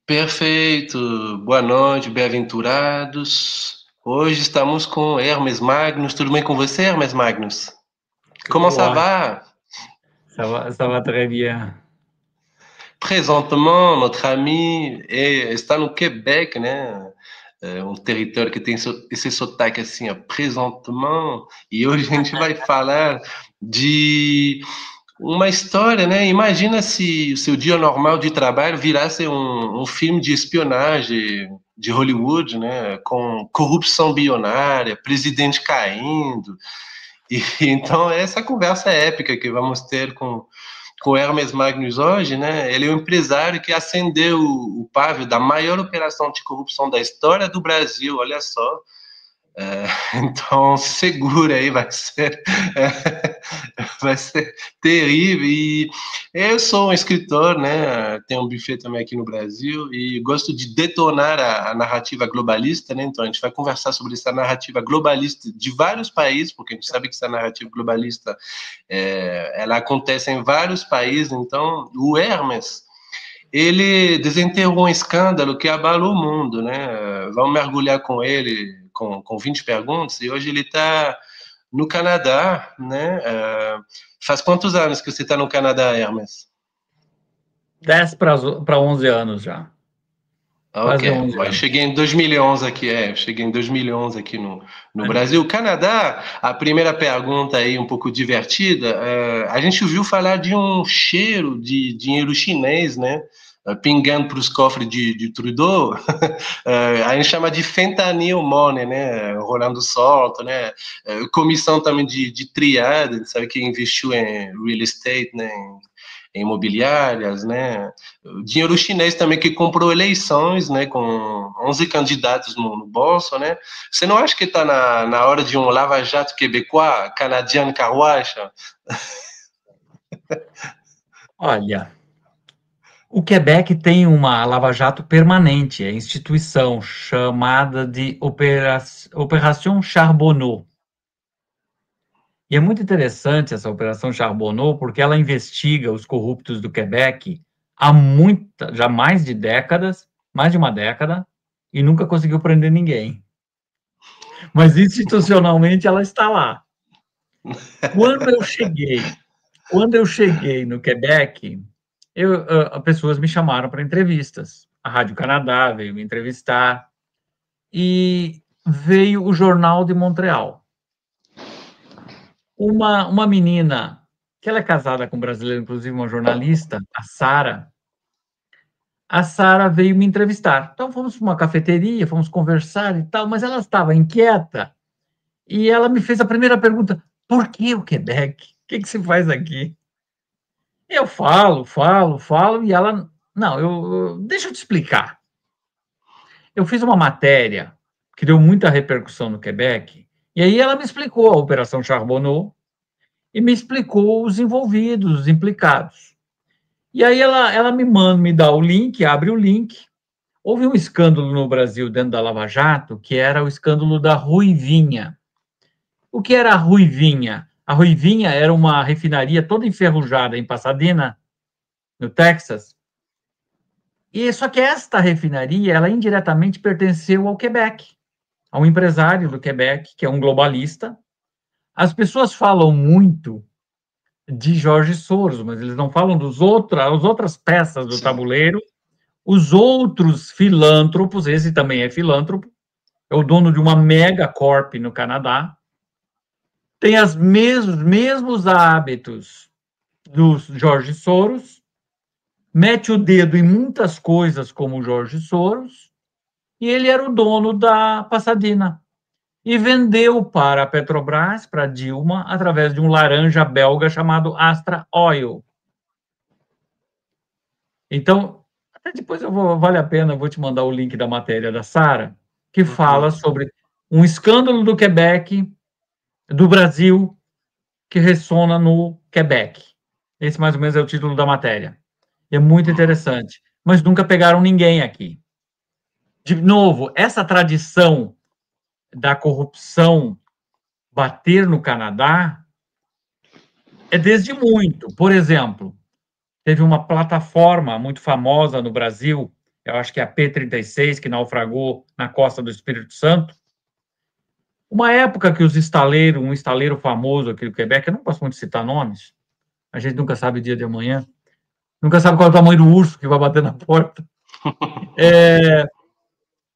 Perfeito. Boa noite, bem-aventurados. Hoje estamos com Hermes Magnus. Tudo bem com você, Hermes Magnus? Comment Tudo ça ótimo, va? ça va très bien. Présentement, notre ami está no Quebec, né? É um território que tem esse sotaque assim, ó, presentement. E hoje a gente vai falar de uma história, né? Imagina se o seu dia normal de trabalho virasse um filme de espionagem de Hollywood, né? Com corrupção bilionária, presidente caindo. E então essa conversa épica que vamos ter com Hermes Magnus hoje, né? Ele é um empresário que acendeu o pavio da maior operação de corrupção da história do Brasil, olha só. Então, segura aí, vai ser terrível. E eu sou um escritor, né? Tenho um buffet também aqui no Brasil e gosto de detonar a narrativa globalista, né? Então, a gente vai conversar sobre essa narrativa globalista de vários países, porque a gente sabe que essa narrativa globalista ela acontece em vários países. Então, o Hermes ele desenterrou um escândalo que abalou o mundo, né? Vamos mergulhar com ele com 20 perguntas, e hoje ele está no Canadá, né? Faz quantos anos que você está no Canadá, Hermes? 10 para 11 anos já. Ok, Quase 11 bom, eu anos. cheguei em 2011 aqui, eu cheguei em 2011 aqui no Brasil. Canadá, a primeira pergunta aí, um pouco divertida, a gente ouviu falar de um cheiro de dinheiro chinês, né? Pingando para os cofres de Trudeau, a gente chama de fentanyl money, né? Rolando solto, né? Comissão também de triada, sabe, que investiu em real estate, né? Em imobiliárias, né? O dinheiro chinês também que comprou eleições, né? Com 11 candidatos no bolso, né? Você não acha que está na hora de um lava-jato quebecois, canadiano carruacha? Olha, o Quebec tem uma lava-jato permanente, é instituição chamada de Opération Charbonneau. E é muito interessante essa Operação Charbonneau, porque ela investiga os corruptos do Quebec há já mais de décadas, mais de uma década, e nunca conseguiu prender ninguém. Mas institucionalmente ela está lá. Quando eu cheguei, quando eu cheguei no Quebec, pessoas me chamaram para entrevistas. A Rádio Canadá veio me entrevistar e veio o Jornal de Montreal. Uma menina, que ela é casada com um brasileiro, inclusive uma jornalista, a Sara. A Sara veio me entrevistar. Então fomos para uma cafeteria, fomos conversar e tal, mas ela estava inquieta e ela me fez a primeira pergunta: por que o Quebec? O que se faz aqui? Eu falo, e ela, não, deixa eu te explicar. Eu fiz uma matéria que deu muita repercussão no Quebec, e aí ela me explicou a Operação Charbonneau e me explicou os envolvidos, os implicados. E aí ela me dá o link, abre o link. Houve um escândalo no Brasil dentro da Lava Jato, que era o escândalo da Ruivinha. O que era a Ruivinha? A Ruivinha era uma refinaria toda enferrujada em Pasadena, no Texas. E só que esta refinaria, ela indiretamente pertenceu ao Quebec, a um empresário do Quebec, que é um globalista. As pessoas falam muito de Jorge Soros, mas eles não falam as outras peças do Sim. tabuleiro, os outros filântropos, esse também é filântropo, é o dono de uma megacorp no Canadá, tem os mesmos hábitos do Jorge Soros, mete o dedo em muitas coisas como o Jorge Soros, e ele era o dono da Pasadena. E vendeu para a Petrobras, para Dilma, através de um laranja belga chamado Astra Oil. Então, até depois vale a pena, vou te mandar o link da matéria da Sara, que fala sobre um escândalo do Quebec, do Brasil, que ressona no Quebec. Esse mais ou menos é o título da matéria. É muito interessante. Mas nunca pegaram ninguém aqui. De novo, essa tradição da corrupção bater no Canadá é desde muito. Por exemplo, teve uma plataforma muito famosa no Brasil, eu acho que é a P-36, que naufragou na costa do Espírito Santo. Uma época que os estaleiros, um estaleiro famoso aqui do Quebec, eu não posso muito citar nomes, a gente nunca sabe o dia de amanhã, nunca sabe qual é o tamanho do urso que vai bater na porta.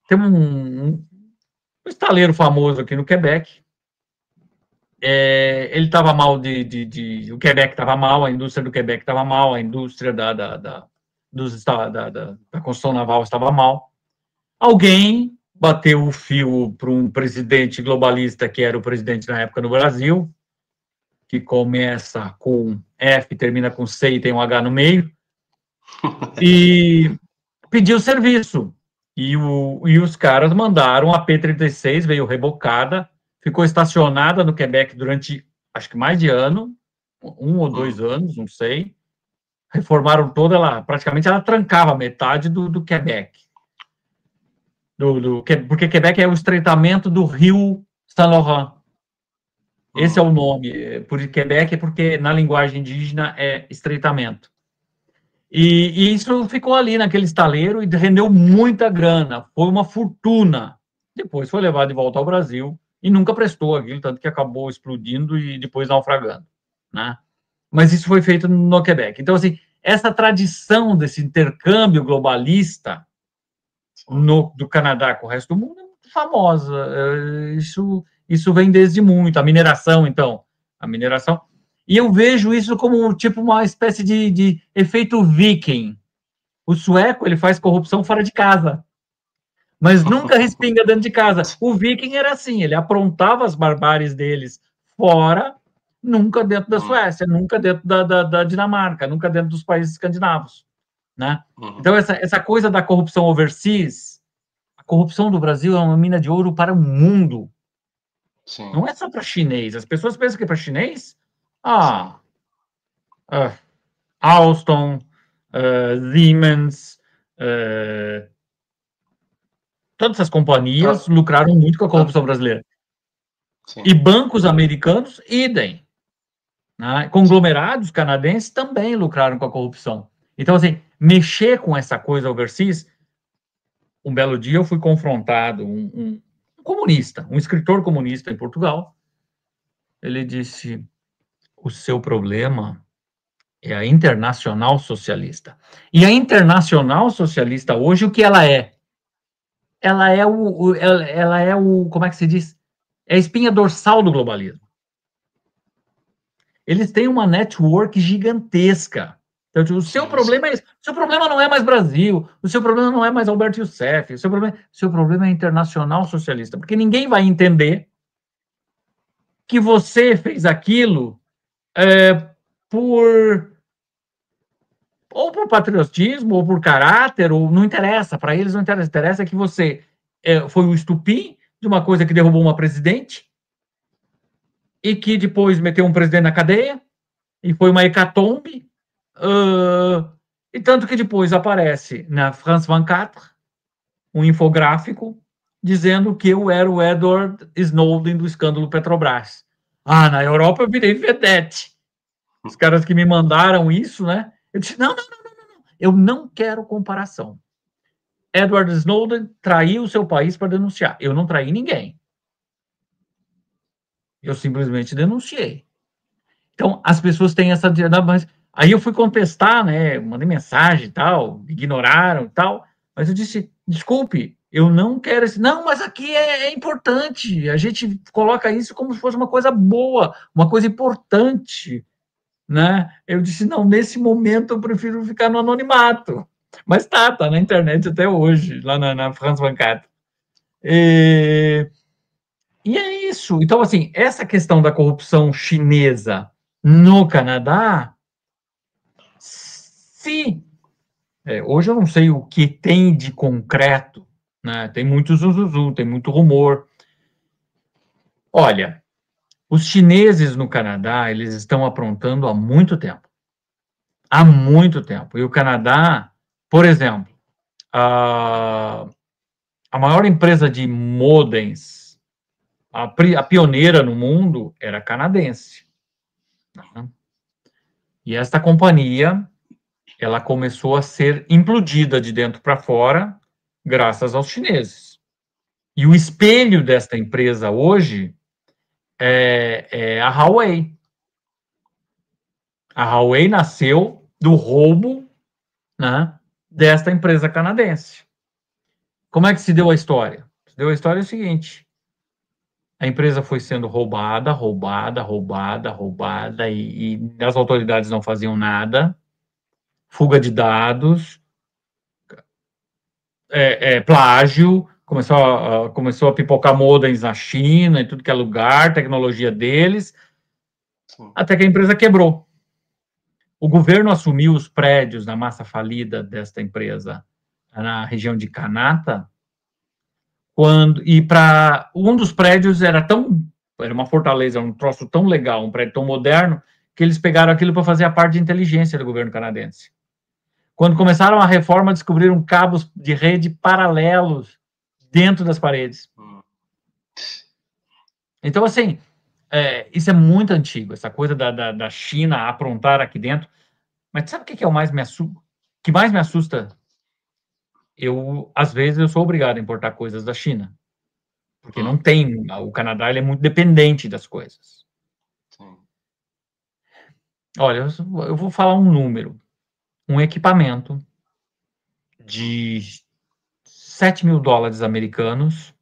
Tem um estaleiro famoso aqui no Quebec, ele estava mal o Quebec estava mal, a indústria do Quebec estava mal, a indústria da construção naval estava mal. Alguém bateu o fio para um presidente globalista, que era o presidente na época no Brasil, que começa com F, termina com C e tem um H no meio, e pediu serviço. E os caras mandaram a P-36, veio rebocada, ficou estacionada no Quebec durante, acho que mais de ano, 1 ou 2 anos, não sei. Reformaram toda ela, praticamente ela trancava metade do Quebec. Porque Quebec é o estreitamento do rio Saint-Laurent. Esse é o nome. Por Quebec é porque na linguagem indígena é estreitamento. E isso ficou ali naquele estaleiro e rendeu muita grana. Foi uma fortuna. Depois foi levado de volta ao Brasil e nunca prestou aquilo, tanto que acabou explodindo e depois naufragando, né? Mas isso foi feito no Quebec. Então, assim, essa tradição desse intercâmbio globalista do Canadá com o resto do mundo é muito famosa. Isso vem desde muito. A mineração, então. A mineração. E eu vejo isso como tipo uma espécie de efeito viking. O sueco, ele faz corrupção fora de casa, mas nunca respinga dentro de casa. O viking era assim, ele aprontava as barbáries deles fora, nunca dentro da Suécia, nunca dentro da Dinamarca, nunca dentro dos países escandinavos, né? Então, essa coisa da corrupção overseas, a corrupção do Brasil é uma mina de ouro para o mundo. Sim. Não é só para chinês. As pessoas pensam que é para chinês... Alstom, Siemens, todas essas companhias lucraram muito com a corrupção brasileira. Sim. E bancos americanos, idem. Né? Conglomerados canadenses também lucraram com a corrupção. Então, assim, mexer com essa coisa overseas... Um belo dia eu fui confrontado, um comunista, um escritor comunista em Portugal. Ele disse: o seu problema é a Internacional Socialista. E a Internacional Socialista hoje, o que ela é? Ela é como é que se diz? É a espinha dorsal do globalismo. Eles têm uma network gigantesca. Então, o seu problema é isso. O seu problema não é mais Brasil, o seu problema não é mais Alberto Youssef, o seu problema é Internacional Socialista, porque ninguém vai entender que você fez aquilo por patriotismo, ou por caráter, ou não interessa, para eles não interessa. Interessa que você foi o estupim de uma coisa que derrubou uma presidente e que depois meteu um presidente na cadeia e foi uma hecatombe. E tanto que depois aparece na France 24 um infográfico dizendo que eu era o Edward Snowden do escândalo Petrobras. Na Europa eu virei vedete. Os caras que me mandaram isso, né? Eu disse, não, eu não quero comparação. Edward Snowden traiu o seu país para denunciar. Eu não traí ninguém. Eu simplesmente denunciei. Então, as pessoas têm essa... Mas aí eu fui contestar, né? Mandei mensagem e tal, ignoraram e tal, mas eu disse, desculpe, eu não quero esse... Não, mas aqui é importante, a gente coloca isso como se fosse uma coisa boa, uma coisa importante, né? Eu disse, não, nesse momento eu prefiro ficar no anonimato, mas tá na internet até hoje, lá na France 24. E é isso. Então, assim, essa questão da corrupção chinesa no Canadá, hoje eu não sei o que tem de concreto, né? Tem muito zuzuzu, tem muito rumor. Olha, os chineses no Canadá, eles estão aprontando há muito tempo. Há muito tempo. E o Canadá, por exemplo, a maior empresa de modems, a pioneira no mundo, era canadense. E esta companhia, ela começou a ser implodida de dentro para fora, graças aos chineses. E o espelho desta empresa hoje é a Huawei. A Huawei nasceu do roubo, né, desta empresa canadense. Como é que se deu a história? Se deu a história o seguinte: a empresa foi sendo roubada, e as autoridades não faziam nada, fuga de dados, plágio, começou a pipocar modems na China, em tudo que é lugar, tecnologia deles, até que a empresa quebrou. O governo assumiu os prédios na massa falida desta empresa na região de Kanata, e para um dos prédios era uma fortaleza, um troço tão legal, um prédio tão moderno, que eles pegaram aquilo para fazer a parte de inteligência do governo canadense. Quando começaram a reforma, descobriram cabos de rede paralelos dentro das paredes. Então, assim, isso é muito antigo, essa coisa da China aprontar aqui dentro. Mas sabe o que é o que mais me assusta? Às vezes, eu sou obrigado a importar coisas da China, porque não tem, o Canadá ele é muito dependente das coisas. Olha, eu vou falar um número, um equipamento de $7.000 americanos.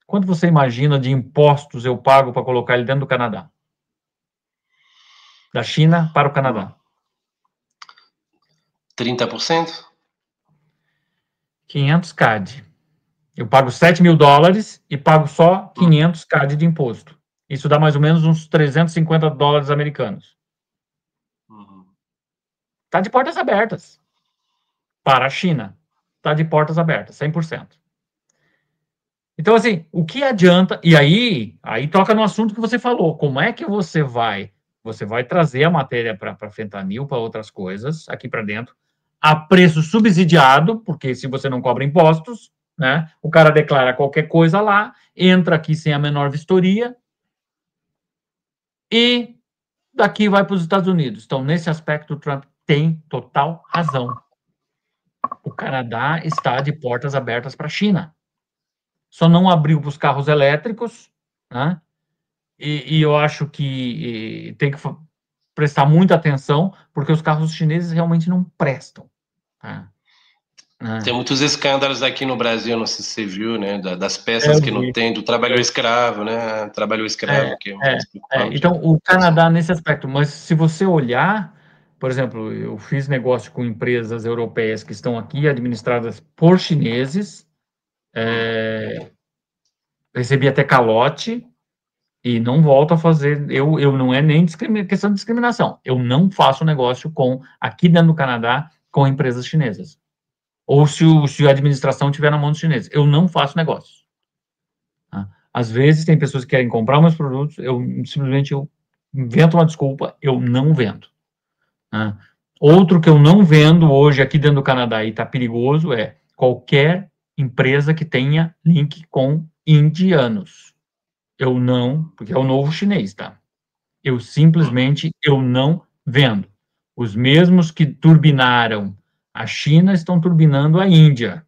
Quanto você imagina de impostos eu pago para colocar ele dentro do Canadá? Da China para o Canadá. 30%? 500 CAD. Eu pago $7.000 e pago só 500 CAD de imposto. Isso dá mais ou menos uns $350 americanos. Está de portas abertas. Para a China. Está de portas abertas, 100%. Então, assim, o que adianta... E aí toca no assunto que você falou. Como é que você vai trazer a matéria para fentanil, para outras coisas, aqui para dentro, a preço subsidiado, porque se você não cobra impostos, né, o cara declara qualquer coisa lá, entra aqui sem a menor vistoria, e daqui vai para os Estados Unidos. Então, nesse aspecto, o Trump tem total razão. O Canadá está de portas abertas para a China. Só não abriu para os carros elétricos, né? E eu acho que tem que prestar muita atenção, porque os carros chineses realmente não prestam. Tá? Tem muitos escândalos aqui no Brasil, não sei se você viu, né? Das peças que não tem, do trabalho escravo, né? Trabalho escravo, que é mais preocupante. Então, o Canadá, nesse aspecto, mas se você olhar, por exemplo, eu fiz negócio com empresas europeias que estão aqui, administradas por chineses, recebi até calote, e não volto a fazer, eu não é nem questão de discriminação, eu não faço negócio aqui dentro do Canadá, com empresas chinesas. Ou se a administração estiver na mão dos chineses. Eu não faço negócio. Tá? Às vezes tem pessoas que querem comprar meus produtos, eu invento uma desculpa, eu não vendo. Tá? Outro que eu não vendo hoje aqui dentro do Canadá e está perigoso é qualquer empresa que tenha link com indianos. Eu não, porque é o novo chinês, tá? Eu simplesmente não vendo. Os mesmos que turbinaram a China estão turbinando a Índia.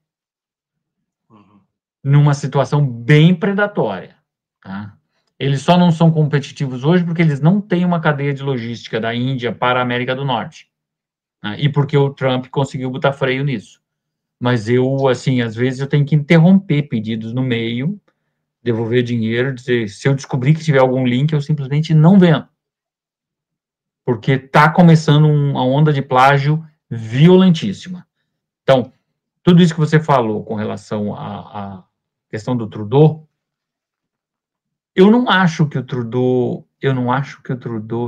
Numa situação bem predatória. Tá? Eles só não são competitivos hoje porque eles não têm uma cadeia de logística da Índia para a América do Norte. Tá? E porque o Trump conseguiu botar freio nisso. Mas às vezes eu tenho que interromper pedidos no meio, devolver dinheiro, dizer, se eu descobrir que tiver algum link, eu simplesmente não vendo. Porque está começando uma onda de plágio violentíssima. Então, tudo isso que você falou com relação à questão do Trudeau, eu não acho que o Trudeau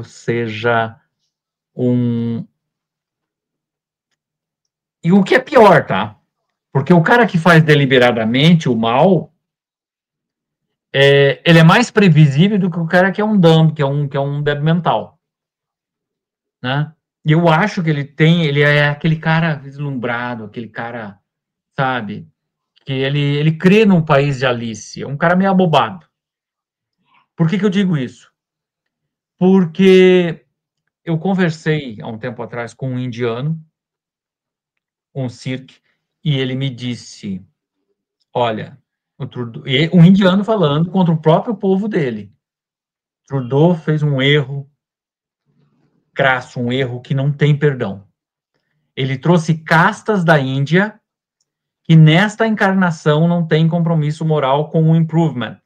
seja um... E o que é pior, tá? Porque o cara que faz deliberadamente o mal, ele é mais previsível do que o cara que é um dumb, que é um débil mental. Né? E eu acho que ele é aquele cara vislumbrado, aquele cara, sabe, que ele crê num país de Alice, é um cara meio abobado. Por que eu digo isso? Porque eu conversei há um tempo atrás com um indiano, um cirque, e ele me disse, olha, um indiano falando contra o próprio povo dele. Trudeau fez um erro crasso, um erro que não tem perdão. Ele trouxe castas da Índia que nesta encarnação não tem compromisso moral com o improvement.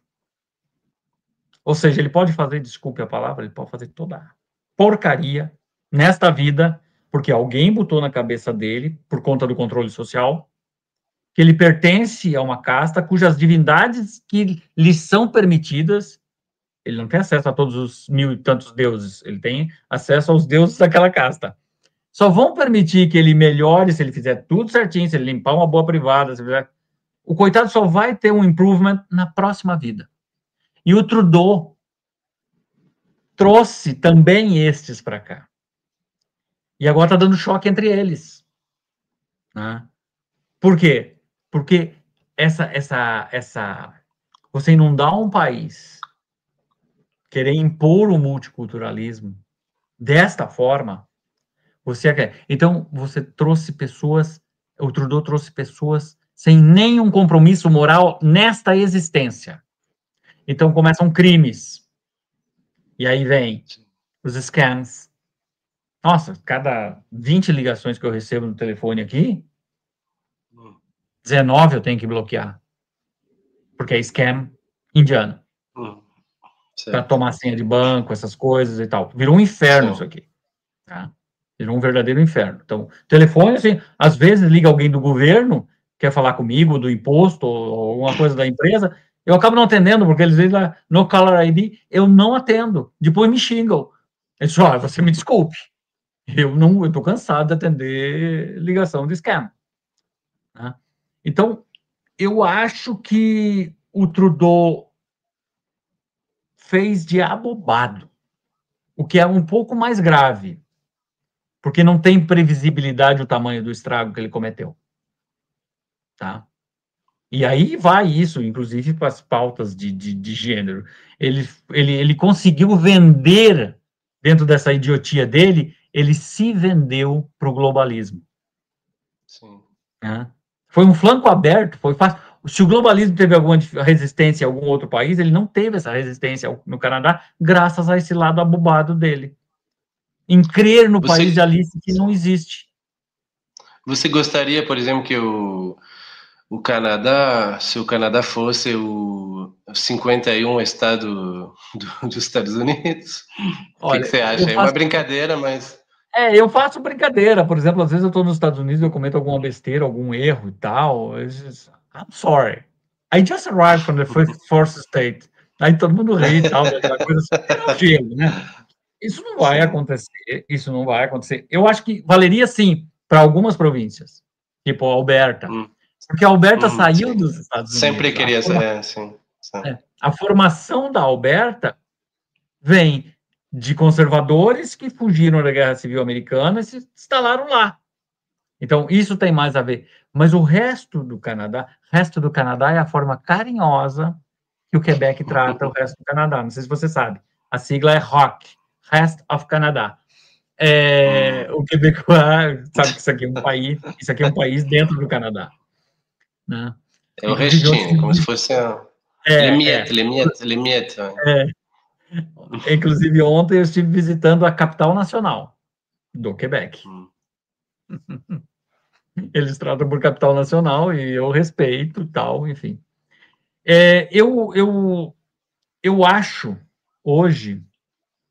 Ou seja, ele pode fazer, desculpe a palavra, ele pode fazer toda a porcaria nesta vida, porque alguém botou na cabeça dele, por conta do controle social, que ele pertence a uma casta cujas divindades que lhe são permitidas, ele não tem acesso a todos os 1000 e tantos deuses, ele tem acesso aos deuses daquela casta. Só vão permitir que ele melhore se ele fizer tudo certinho, se ele limpar uma boa privada, se fizer... O coitado só vai ter um improvement na próxima vida. E o Trudeau trouxe também estes para cá. E agora está dando choque entre eles. Né? Por quê? Porque você inundar um país, querer impor o multiculturalismo desta forma, você quer. Então, você trouxe pessoas, o Trudeau trouxe pessoas sem nenhum compromisso moral nesta existência. Então, começam crimes. E aí vem os scams. Nossa, cada 20 ligações que eu recebo no telefone aqui, 19 eu tenho que bloquear. Porque é scam indiano. Para tomar senha de banco, essas coisas e tal. Virou um inferno isso aqui. Tá? Virou um verdadeiro inferno. Então, telefone, assim, às vezes liga alguém do governo, quer falar comigo, do imposto, ou alguma coisa da empresa, eu acabo não atendendo, porque eles dizem lá, no caller ID, eu não atendo. Depois me xingam. Eles falam, você me desculpe. Eu estou cansado de atender ligação de scam. Né? Então, eu acho que o Trudeau fez de abobado, o que é um pouco mais grave, porque não tem previsibilidade o tamanho do estrago que ele cometeu. Tá? E aí vai isso, inclusive para as pautas de gênero. Ele conseguiu vender, dentro dessa idiotia dele, ele se vendeu para o globalismo. Sim. Né? Foi um flanco aberto, foi fácil. Se o globalismo teve alguma resistência em algum outro país, ele não teve essa resistência no Canadá, graças a esse lado abobado dele. Em crer no país de Alice que não existe. Você gostaria, por exemplo, que o Canadá, se o Canadá fosse o 51 estado dos Estados Unidos? O que você acha? É uma brincadeira, mas... eu faço brincadeira. Por exemplo, às vezes eu estou nos Estados Unidos e eu cometo alguma besteira, algum erro e tal. I'm sorry. I just arrived from the fourth state. Aí todo mundo ri e tal, aquela coisa assim, né? Isso não vai acontecer, isso não vai acontecer. Eu acho que valeria sim para algumas províncias, tipo a Alberta, porque a Alberta saiu dos Estados Unidos. Sempre queria ser, sim. A formação da Alberta vem de conservadores que fugiram da Guerra Civil Americana e se instalaram lá. Então, isso tem mais a ver. Mas o resto do Canadá é a forma carinhosa que o Quebec trata o resto do Canadá. Não sei se você sabe. A sigla é ROC, Rest of Canada. O quebecois sabe que isso aqui é um país dentro do Canadá. Né? É o restinho, como se fosse les miettes. Inclusive, ontem eu estive visitando a capital nacional do Quebec. Eles tratam por capital nacional e eu respeito, tal, enfim. Eu acho, hoje,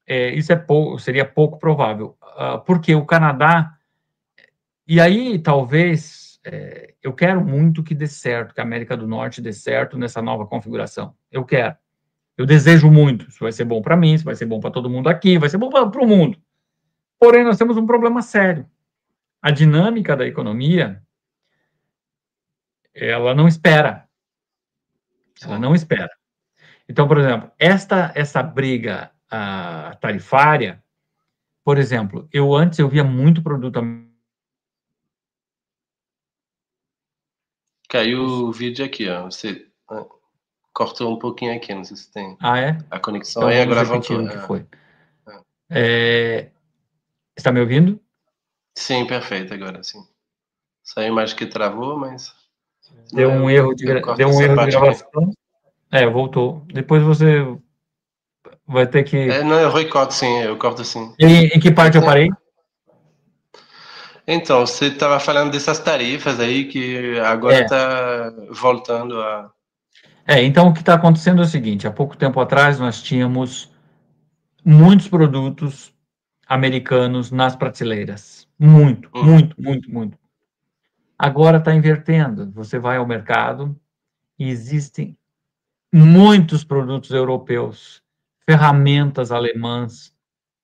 isso seria pouco provável, porque o Canadá, e aí talvez, eu quero muito que dê certo, que a América do Norte dê certo nessa nova configuração. Eu quero. Eu desejo muito. Isso vai ser bom para mim, isso vai ser bom para todo mundo aqui, vai ser bom para o mundo. Porém, nós temos um problema sério. A dinâmica da economia, ela não espera. Ela não espera. Então, por exemplo, essa briga tarifária, por exemplo, antes eu via muito produto... Caiu o vídeo aqui, ó. Você cortou um pouquinho aqui, não sei se tem a conexão então, aí, agora voltou. O que foi. Está me ouvindo? Sim, perfeito, agora sim. Só a imagem que travou, mas... Deu um erro de gravação. Voltou. Depois você vai ter que... Não, eu recorto sim, eu corto sim. Em que parte eu parei? Então, você estava falando dessas tarifas aí que agora está voltando a... Então o que está acontecendo é o seguinte, há pouco tempo atrás nós tínhamos muitos produtos americanos nas prateleiras. Muito. Agora está invertendo. Você vai ao mercado e existem muitos produtos europeus, ferramentas alemãs,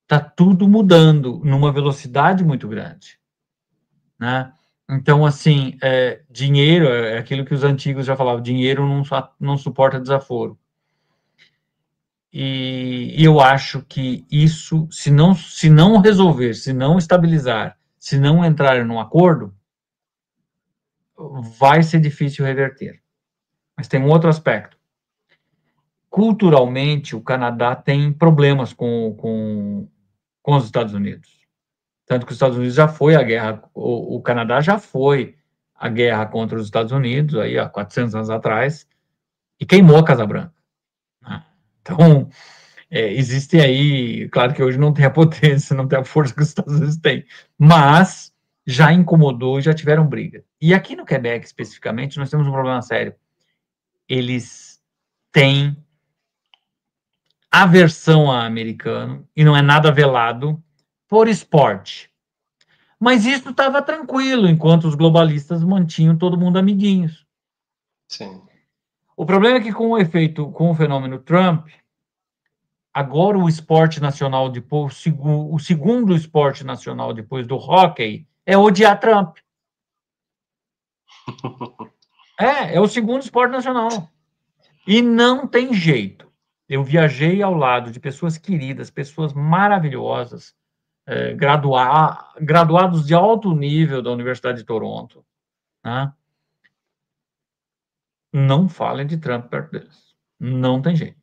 está tudo mudando numa velocidade muito grande, né? Então, assim, dinheiro é aquilo que os antigos já falavam, dinheiro não suporta desaforo. E eu acho que isso, se não resolver, se não estabilizar, se não entrar num acordo, vai ser difícil reverter. Mas tem um outro aspecto. Culturalmente, o Canadá tem problemas com os Estados Unidos. Tanto que os Estados Unidos já foi a guerra, o Canadá já foi a guerra contra os Estados Unidos, aí há 400 anos atrás, e queimou a Casa Branca. Então, existe aí, claro que hoje não tem a potência, não tem a força que os Estados Unidos têm, mas já incomodou, já tiveram briga. E aqui no Quebec, especificamente, nós temos um problema sério. Eles têm aversão a americano, e não é nada velado, por esporte. Mas isso estava tranquilo, enquanto os globalistas mantinham todo mundo amiguinhos. Sim. O problema é que com o fenômeno Trump, agora o esporte nacional, depois, o segundo esporte nacional depois do hóquei, é odiar Trump. É o segundo esporte nacional. E não tem jeito. Eu viajei ao lado de pessoas queridas, pessoas maravilhosas, graduados de alto nível da Universidade de Toronto, né? Não falem de Trump perto deles. Não tem jeito.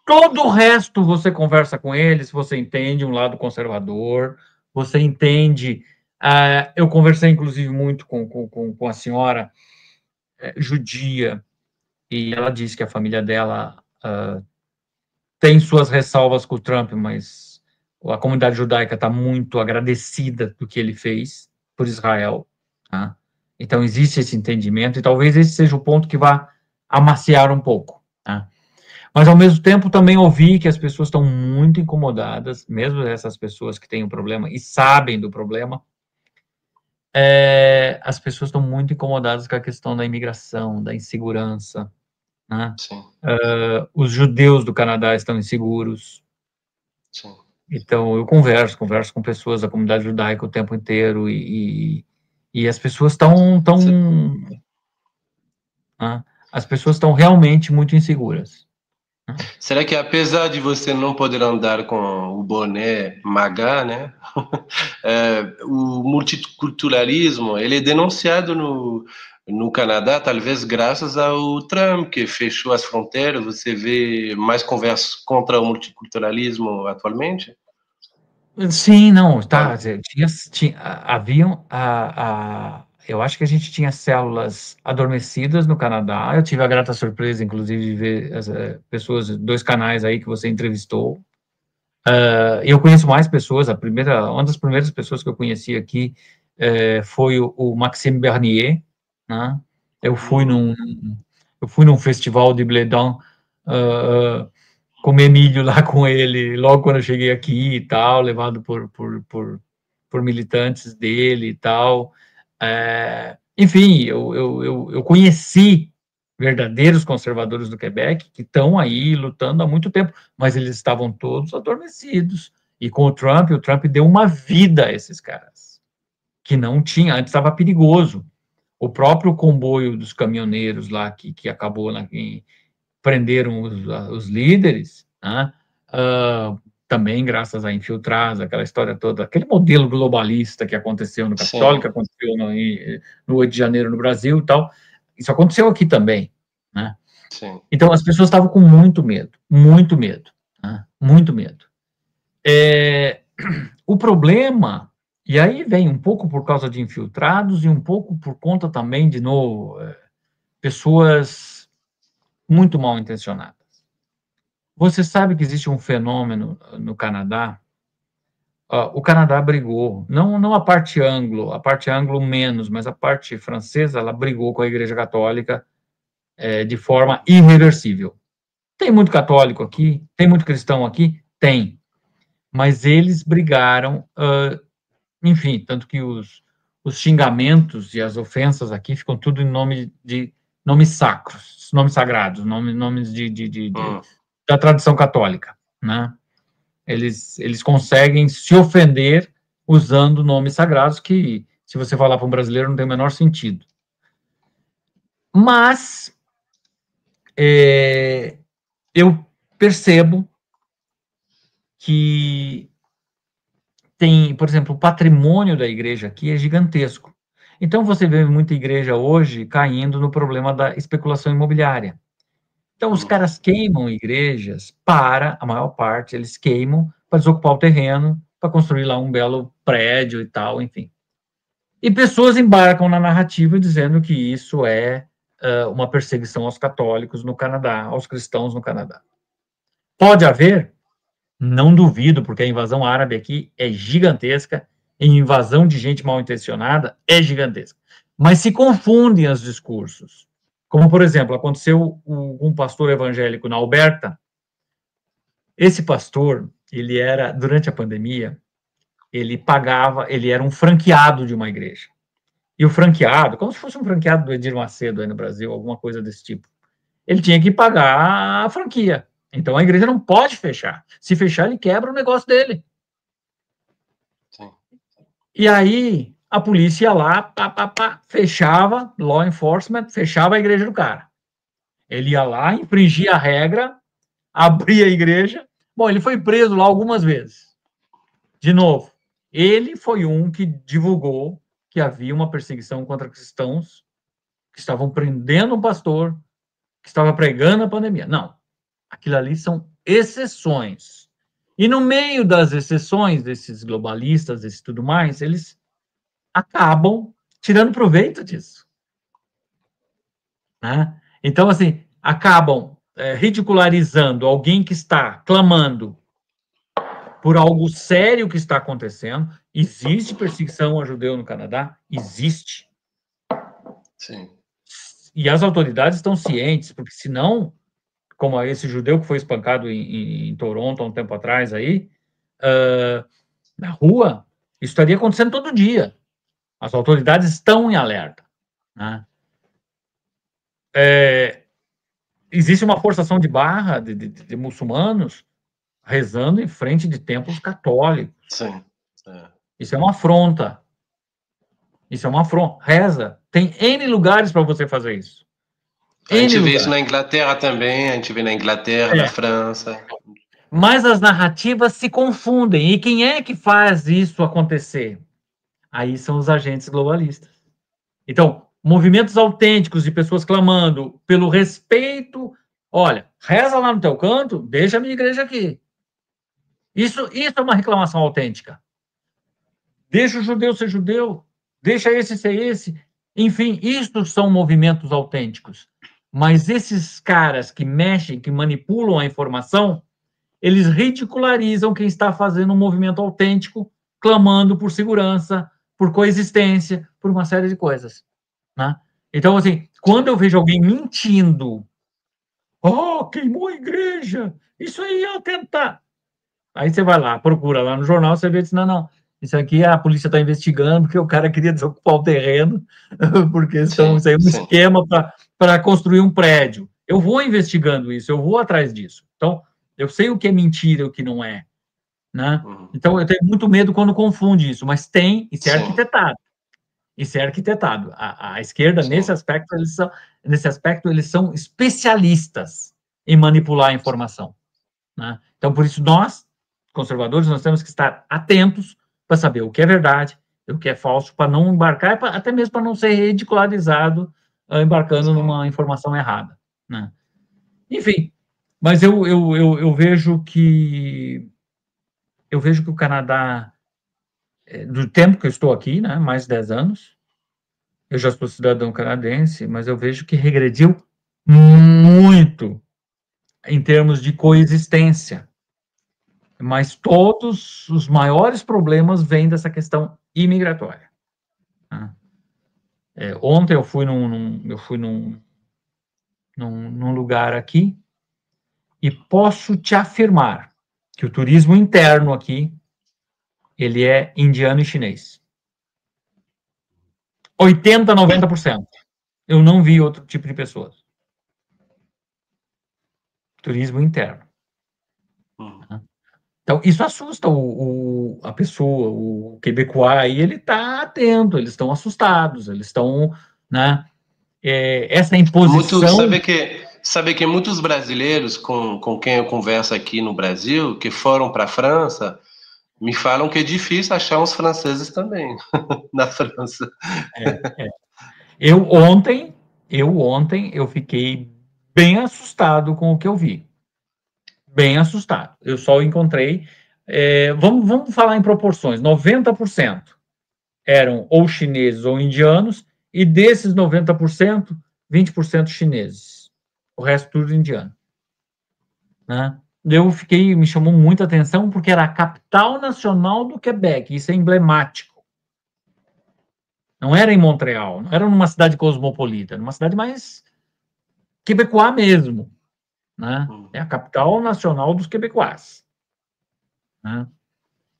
Todo o resto você conversa com eles, você entende um lado conservador, você entende... eu conversei, inclusive, muito com a senhora judia, e ela disse que a família dela tem suas ressalvas com o Trump, mas a comunidade judaica está muito agradecida do que ele fez por Israel. Tá? Então, existe esse entendimento, e talvez esse seja o ponto que vá amaciar um pouco. Tá? Mas, ao mesmo tempo, também ouvi que as pessoas estão muito incomodadas, mesmo essas pessoas que têm um problema e sabem do problema, as pessoas estão muito incomodadas com a questão da imigração, da insegurança, né? Os judeus do Canadá estão inseguros. Sim. Então, eu converso com pessoas da comunidade judaica o tempo inteiro, e as pessoas estão as pessoas estão realmente muito inseguras. Será que, apesar de você não poder andar com o boné MAGA, né, o multiculturalismo ele é denunciado no Canadá, talvez graças ao Trump, que fechou as fronteiras? Você vê mais conversas contra o multiculturalismo atualmente? Sim, não, tá. Haviam eu acho que a gente tinha células adormecidas no Canadá. Eu tive a grata surpresa, inclusive, de ver as pessoas, 2 canais aí que você entrevistou. Eu conheço mais pessoas. Uma das primeiras pessoas que eu conheci aqui foi o Maxime Bernier, né? Eu fui num festival de Blédin, comer milho lá com ele, logo quando eu cheguei aqui e tal, levado por militantes dele e tal. Enfim, eu conheci verdadeiros conservadores do Quebec que estão aí lutando há muito tempo, mas eles estavam todos adormecidos. E com o Trump deu uma vida a esses caras, que não tinha, antes estava perigoso. O próprio comboio dos caminhoneiros lá, que acabou prenderam os líderes, né? Também graças a infiltrados, aquela história toda, aquele modelo globalista que aconteceu no Capitólio, que aconteceu no 8 de janeiro no Brasil e tal, isso aconteceu aqui também, né? Sim. Então, as pessoas estavam com muito medo, né? Muito medo. O problema, E aí vem um pouco por causa de infiltrados e um pouco por conta também, de novo, pessoas muito mal intencionadas. Você sabe que existe um fenômeno no Canadá. O Canadá brigou, não a parte anglo menos, mas a parte francesa, ela brigou com a Igreja Católica de forma irreversível. Tem muito católico aqui, tem muito cristão aqui? Tem. Mas eles brigaram, enfim, tanto que os xingamentos e as ofensas aqui ficam tudo em nome de nomes sacros, nomes sagrados, nomes da tradição católica, né? Eles conseguem se ofender usando nomes sagrados que, se você falar para um brasileiro, não tem o menor sentido. Mas eu percebo que tem, por exemplo, o patrimônio da igreja aqui é gigantesco. Então, você vê muita igreja hoje caindo no problema da especulação imobiliária. Então, os caras queimam igrejas a maior parte, eles queimam para desocupar o terreno, para construir lá um belo prédio e tal, enfim. E pessoas embarcam na narrativa dizendo que isso é uma perseguição aos católicos no Canadá, aos cristãos no Canadá. Pode haver? Não duvido, porque a invasão árabe aqui é gigantesca, e a invasão de gente mal intencionada é gigantesca. Mas se confundem os discursos. Como, por exemplo, aconteceu com um pastor evangélico na Alberta. Esse pastor, durante a pandemia, ele era um franqueado de uma igreja. E o franqueado, como se fosse um franqueado do Edir Macedo aí no Brasil, alguma coisa desse tipo, ele tinha que pagar a franquia. Então a igreja não pode fechar. Se fechar, ele quebra o negócio dele. Sim. E aí a polícia ia lá, fechava, law enforcement, fechava a igreja do cara. Ele ia lá, infringia a regra, abria a igreja. Bom, ele foi preso lá algumas vezes. De novo, ele foi um que divulgou que havia uma perseguição contra cristãos que estavam prendendo um pastor que estava pregando a pandemia. Não, aquilo ali são exceções. E no meio das exceções desses globalistas, desse tudo mais, eles acabam tirando proveito disso. Né? Então, assim, acabam ridicularizando alguém que está clamando por algo sério que está acontecendo. Existe perseguição a judeu no Canadá? Existe. Sim. E as autoridades estão cientes, porque senão, como esse judeu que foi espancado em Toronto há um tempo atrás aí, na rua, isso estaria acontecendo todo dia. As autoridades estão em alerta. Né? Existe uma forçação de barra de muçulmanos rezando em frente de templos católicos. Sim. Isso é uma afronta. Isso é uma afronta. Reza. Tem N lugares para você fazer isso. A gente vê isso na Inglaterra também, a gente vê na Inglaterra, na França. Mas as narrativas se confundem. E quem é que faz isso acontecer? Aí são os agentes globalistas. Então, movimentos autênticos de pessoas clamando pelo respeito. Olha, reza lá no teu canto, deixa a minha igreja aqui. Isso é uma reclamação autêntica. Deixa o judeu ser judeu, deixa esse ser esse. Enfim, isto são movimentos autênticos. Mas esses caras que mexem, que manipulam a informação, eles ridicularizam quem está fazendo um movimento autêntico, clamando por segurança, por coexistência, por uma série de coisas. Né? Então, assim, quando eu vejo alguém mentindo, queimou a igreja, isso aí é tentar. Aí você vai lá, procura lá no jornal, você vê, diz, não, isso aqui a polícia está investigando, porque o cara queria desocupar o terreno, porque isso aí é um esquema para construir um prédio. Eu vou investigando isso, eu vou atrás disso. Então, eu sei o que é mentira e o que não é. Né? Então, eu tenho muito medo quando confunde isso, mas isso é arquitetado. Isso é arquitetado. A esquerda, nesse aspecto, eles são especialistas em manipular a informação. Né? Então, por isso, nós, conservadores, nós temos que estar atentos para saber o que é verdade e o que é falso, para não embarcar, até mesmo para não ser ridicularizado embarcando numa informação errada. Né? Enfim, mas eu vejo que o Canadá do tempo que eu estou aqui, né, mais de 10 anos, eu já sou cidadão canadense, mas eu vejo que regrediu muito em termos de coexistência. Mas todos os maiores problemas vêm dessa questão imigratória. Né? Ontem eu fui num lugar aqui e posso te afirmar que o turismo interno aqui, ele é indiano e chinês. 80%, 90%. Eu não vi outro tipo de pessoas. Turismo interno. Então, isso assusta a pessoa, o quebecois, aí ele está atento, eles estão assustados, eles estão, né, essa imposição... Sabe que muitos brasileiros com quem eu converso aqui no Brasil, que foram para a França, me falam que é difícil achar uns franceses também na França. Eu ontem eu fiquei bem assustado com o que eu vi. Bem assustado. Eu só encontrei... vamos falar em proporções. 90% eram ou chineses ou indianos, e desses 90%, 20% chineses. O resto tudo indiano. Né? Me chamou muita atenção, porque era a capital nacional do Quebec, isso é emblemático. Não era em Montreal, não era numa cidade cosmopolita, era numa cidade mais quebecois mesmo. Né? É a capital nacional dos quebecois. Né?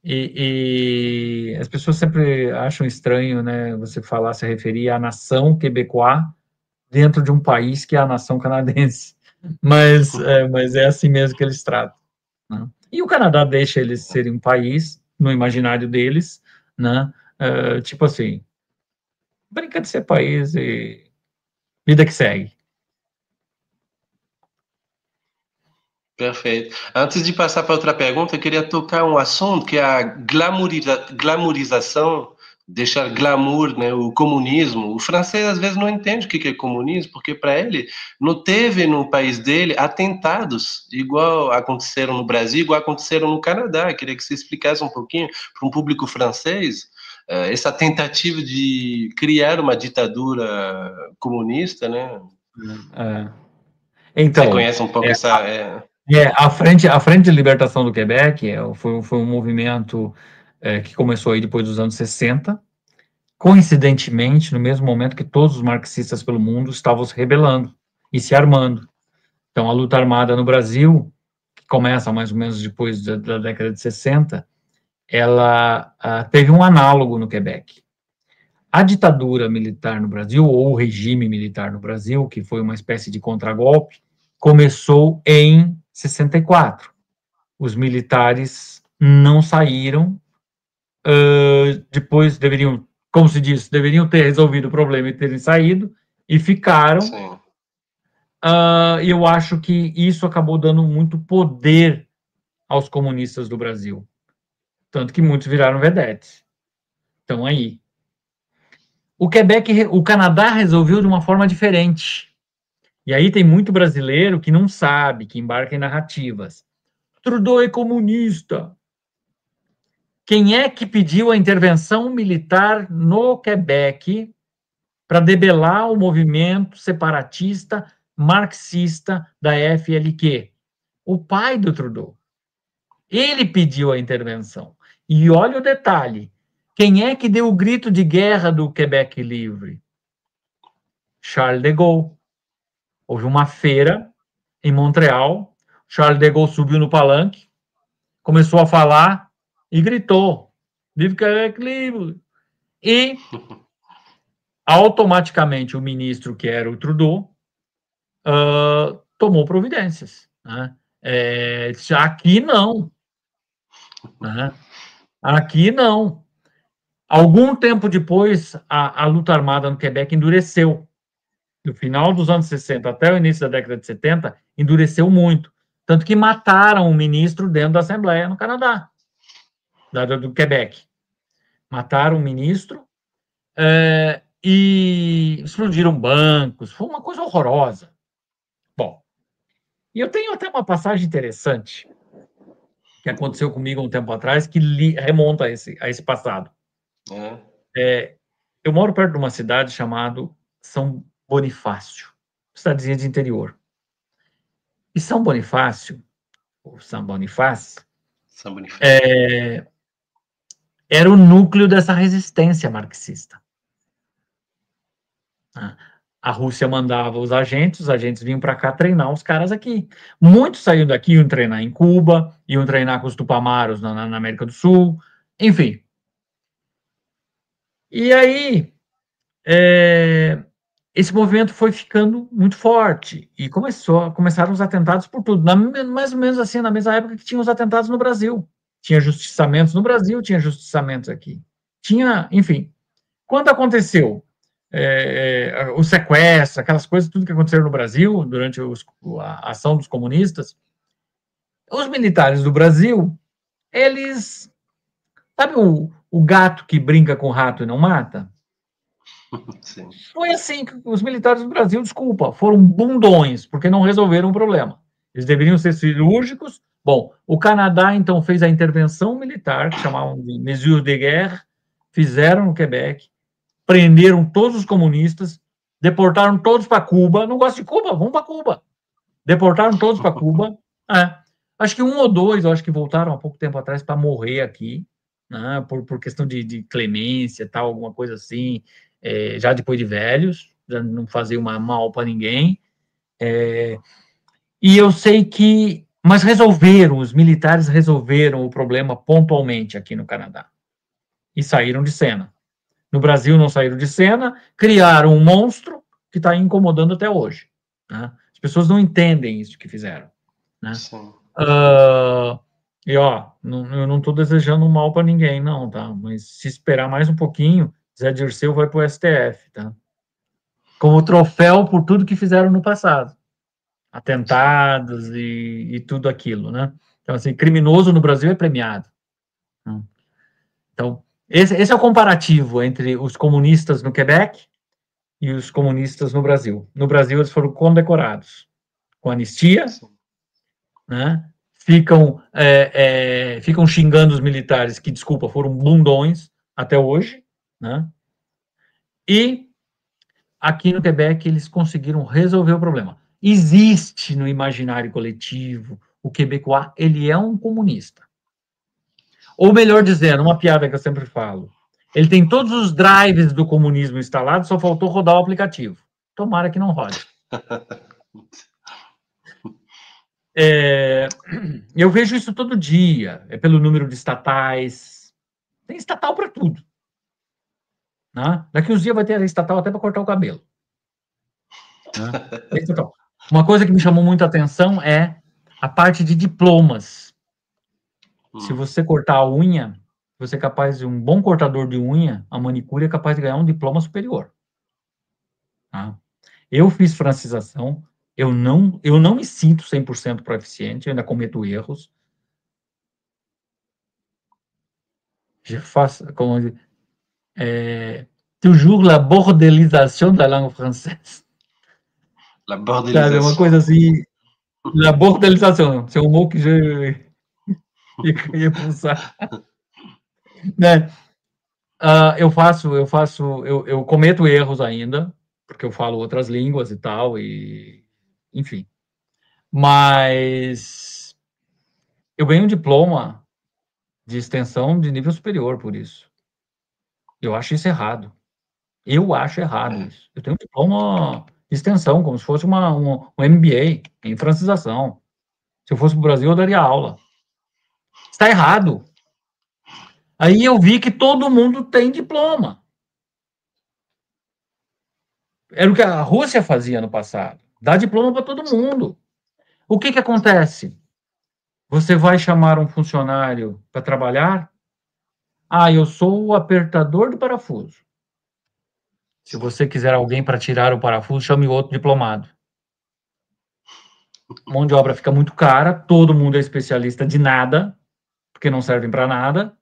E as pessoas sempre acham estranho, né, você falar, se referir à nação quebecois dentro de um país que é a nação canadense. Mas é assim mesmo que eles tratam. Né? E o Canadá deixa eles serem um país, no imaginário deles, né? Tipo assim, brinca de ser país e vida que segue. Perfeito. Antes de passar para outra pergunta, eu queria tocar um assunto que é a glamourização, deixar glamour, né, o comunismo. O francês às vezes não entende o que é comunismo, porque para ele não teve no país dele atentados igual aconteceram no Brasil, igual aconteceram no Canadá. Eu queria que você explicasse um pouquinho para um público francês essa tentativa de criar uma ditadura comunista, né? Você Então, conhece um pouco essa... a Frente de Libertação do Quebec foi um movimento que começou aí depois dos anos 60, coincidentemente, no mesmo momento que todos os marxistas pelo mundo estavam se rebelando e se armando. Então, a luta armada no Brasil, que começa mais ou menos depois da década de 60, ela teve um análogo no Quebec. A ditadura militar no Brasil, ou o regime militar no Brasil, que foi uma espécie de contragolpe, começou em 64. Os militares não saíram, depois deveriam, como se diz, deveriam ter resolvido o problema e terem saído, e ficaram. Sim. E eu acho que isso acabou dando muito poder aos comunistas do Brasil. Tanto que muitos viraram vedetes. Então, aí. O Canadá resolveu de uma forma diferente. E aí tem muito brasileiro que não sabe, que embarca em narrativas. Trudeau é comunista. Quem é que pediu a intervenção militar no Quebec para debelar o movimento separatista marxista da FLQ? O pai do Trudeau. Ele pediu a intervenção. E olha o detalhe: quem é que deu o grito de guerra do Quebec livre? Charles de Gaulle. Houve uma feira em Montreal, Charles de Gaulle subiu no palanque, começou a falar e gritou: Vive Quebec livre! E automaticamente o ministro, que era o Trudeau, tomou providências. Né? Aqui não. Né? Aqui não. Algum tempo depois, a luta armada no Quebec endureceu. No final dos anos 60 até o início da década de 70, endureceu muito. Tanto que mataram um ministro dentro da Assembleia no Canadá, do Quebec. Mataram um ministro e explodiram bancos. Foi uma coisa horrorosa. Bom, e eu tenho até uma passagem interessante que aconteceu comigo um tempo atrás, que remonta a esse passado. Eu moro perto de uma cidade chamada São Bonifácio, cidadezinha de interior. E São Bonifácio, ou São Bonifácio, São Bonifácio. Era o núcleo dessa resistência marxista. A Rússia mandava os agentes vinham para cá treinar os caras aqui. Muitos saíam daqui, iam treinar em Cuba, iam treinar com os tupamaros na América do Sul, enfim. E aí, esse movimento foi ficando muito forte e começaram os atentados por tudo. Mais ou menos assim, na mesma época que tinha os atentados no Brasil. Tinha justiçamentos no Brasil, tinha justiçamentos aqui. Enfim. Quando aconteceu o sequestro, aquelas coisas, tudo que aconteceu no Brasil, durante a ação dos comunistas, os militares do Brasil, eles... Sabe o gato que brinca com o rato e não mata? Sim. Foi assim que os militares do Brasil, desculpa, foram bundões, porque não resolveram o problema. Eles deveriam ser cirúrgicos. Bom, o Canadá, então, fez a intervenção militar, que chamavam de mesure de guerre, fizeram no Quebec, prenderam todos os comunistas, deportaram todos para Cuba. Não gosto de Cuba? Vamos para Cuba. Deportaram todos para Cuba. Acho que um ou dois, acho que voltaram há pouco tempo atrás para morrer aqui, né, por questão de clemência, tal, alguma coisa assim, já depois de velhos, já não fazer uma mal para ninguém. E eu sei que... Mas os militares resolveram o problema pontualmente aqui no Canadá. E saíram de cena. No Brasil não saíram de cena, criaram um monstro que está incomodando até hoje. Né? As pessoas não entendem isso que fizeram. Né? E ó, eu não estou desejando mal para ninguém, não, tá? Mas se esperar mais um pouquinho, Zé Dirceu vai para o STF, tá? Como troféu por tudo que fizeram no passado. Atentados e tudo aquilo, né? Então, assim, criminoso no Brasil é premiado. Então, esse é o comparativo entre os comunistas no Quebec e os comunistas no Brasil. No Brasil, eles foram condecorados com anistia, né? Ficam xingando os militares que, desculpa, foram bundões até hoje, né? E aqui no Quebec eles conseguiram resolver o problema. Existe no imaginário coletivo o quebecois, ele é um comunista. Ou melhor dizendo, uma piada que eu sempre falo, ele tem todos os drives do comunismo instalados, só faltou rodar o aplicativo. Tomara que não rode. Eu vejo isso todo dia, pelo número de estatais. Tem estatal para tudo. Né? Daqui uns dias vai ter estatal até para cortar o cabelo. Né? Uma coisa que me chamou muita atenção é a parte de diplomas. Se você cortar a unha, você é capaz de um bom cortador de unha, a manicure é capaz de ganhar um diploma superior. Tá? Eu fiz francização, eu não me sinto 100% proficiente, eu ainda cometo erros. Je faço, como toujours la bordelização da língua francesa. La bordelização. Sabe, uma coisa assim, la bordelização, c'est um mot que je ia pensar. Né? Eu cometo erros ainda, porque eu falo outras línguas e tal, enfim. Mas eu ganhei um diploma de extensão de nível superior por isso. Eu acho isso errado. Eu acho errado isso. Eu tenho um diploma de extensão, como se fosse um MBA em francização. Se eu fosse para o Brasil, eu daria aula. Está errado. Aí eu vi que todo mundo tem diploma. Era o que a Rússia fazia no passado. Dá diploma para todo mundo. O que acontece? Você vai chamar um funcionário para trabalhar? Eu sou o apertador do parafuso. Se você quiser alguém para tirar o parafuso, chame outro diplomado. Mão de obra fica muito cara, todo mundo é especialista de nada, porque não servem para nada.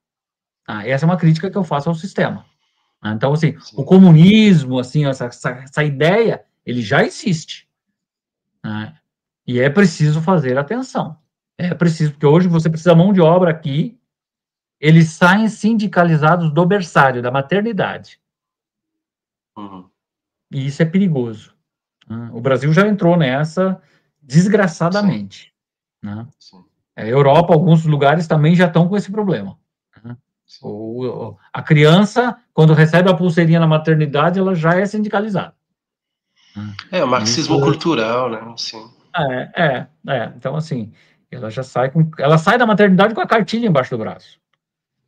Essa é uma crítica que eu faço ao sistema. Então, assim, o comunismo, assim, essa ideia, ele já existe. E é preciso fazer atenção. É preciso, porque hoje você precisa de mão de obra aqui, eles saem sindicalizados do berçário, da maternidade. E isso é perigoso. Né? O Brasil já entrou nessa desgraçadamente. Né? A Europa, alguns lugares também já estão com esse problema. Né? A criança, quando recebe a pulseirinha na maternidade, ela já é sindicalizada. É, o marxismo cultural, né? Sim. Então, assim, ela já sai ela sai da maternidade com a cartilha embaixo do braço.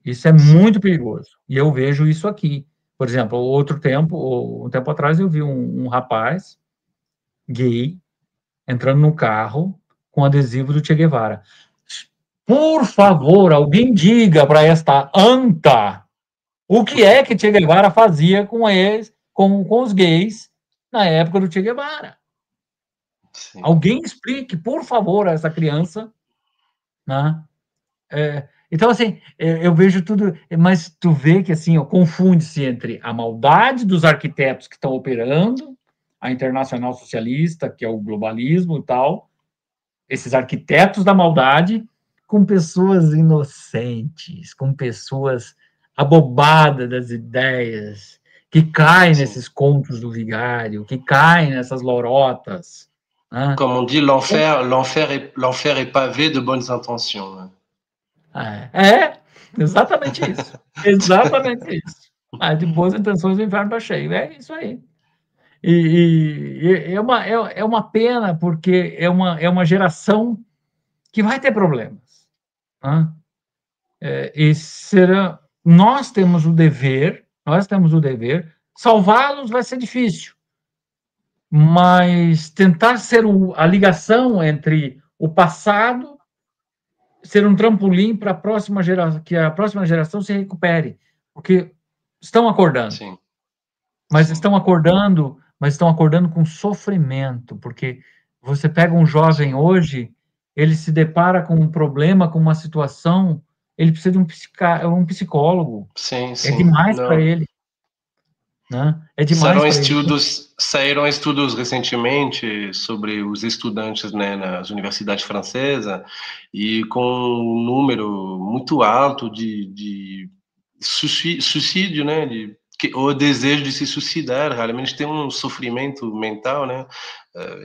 Isso é muito perigoso. E eu vejo isso aqui. Por exemplo, um tempo atrás, eu vi um rapaz gay entrando no carro com adesivo do Che Guevara. Por favor, alguém diga para esta anta o que é que Che Guevara fazia com os gays na época do Che Guevara. Sim. Alguém explique, por favor, a essa criança, né? Então, assim, eu vejo tudo, mas tu vê que, assim, confunde-se entre a maldade dos arquitetos que estão operando, a Internacional Socialista, que é o globalismo e tal, esses arquitetos da maldade, com pessoas inocentes, com pessoas abobadas das ideias, que caem nesses contos do vigário, que caem nessas lorotas. Né? Comme on dit, l'enfer est pavé de bonnes intentions. Exatamente isso. Exatamente isso. Mas de boas intenções o inferno está cheio. É isso aí. E é uma pena, porque é uma geração que vai ter problemas. Né? Nós temos o dever, salvá-los vai ser difícil, mas tentar ser a ligação entre o passado, ser um trampolim para a próxima geração, que a próxima geração se recupere, porque estão acordando. Sim. Mas estão acordando com sofrimento, porque você pega um jovem hoje, ele se depara com um problema, com uma situação, ele precisa de um psicólogo. Sim. É demais para ele. Né? É demais Saíram estudos recentemente sobre os estudantes, né, nas universidades francesas, e com um número muito alto de suicídio, né, o desejo de se suicidar. Realmente tem um sofrimento mental, né,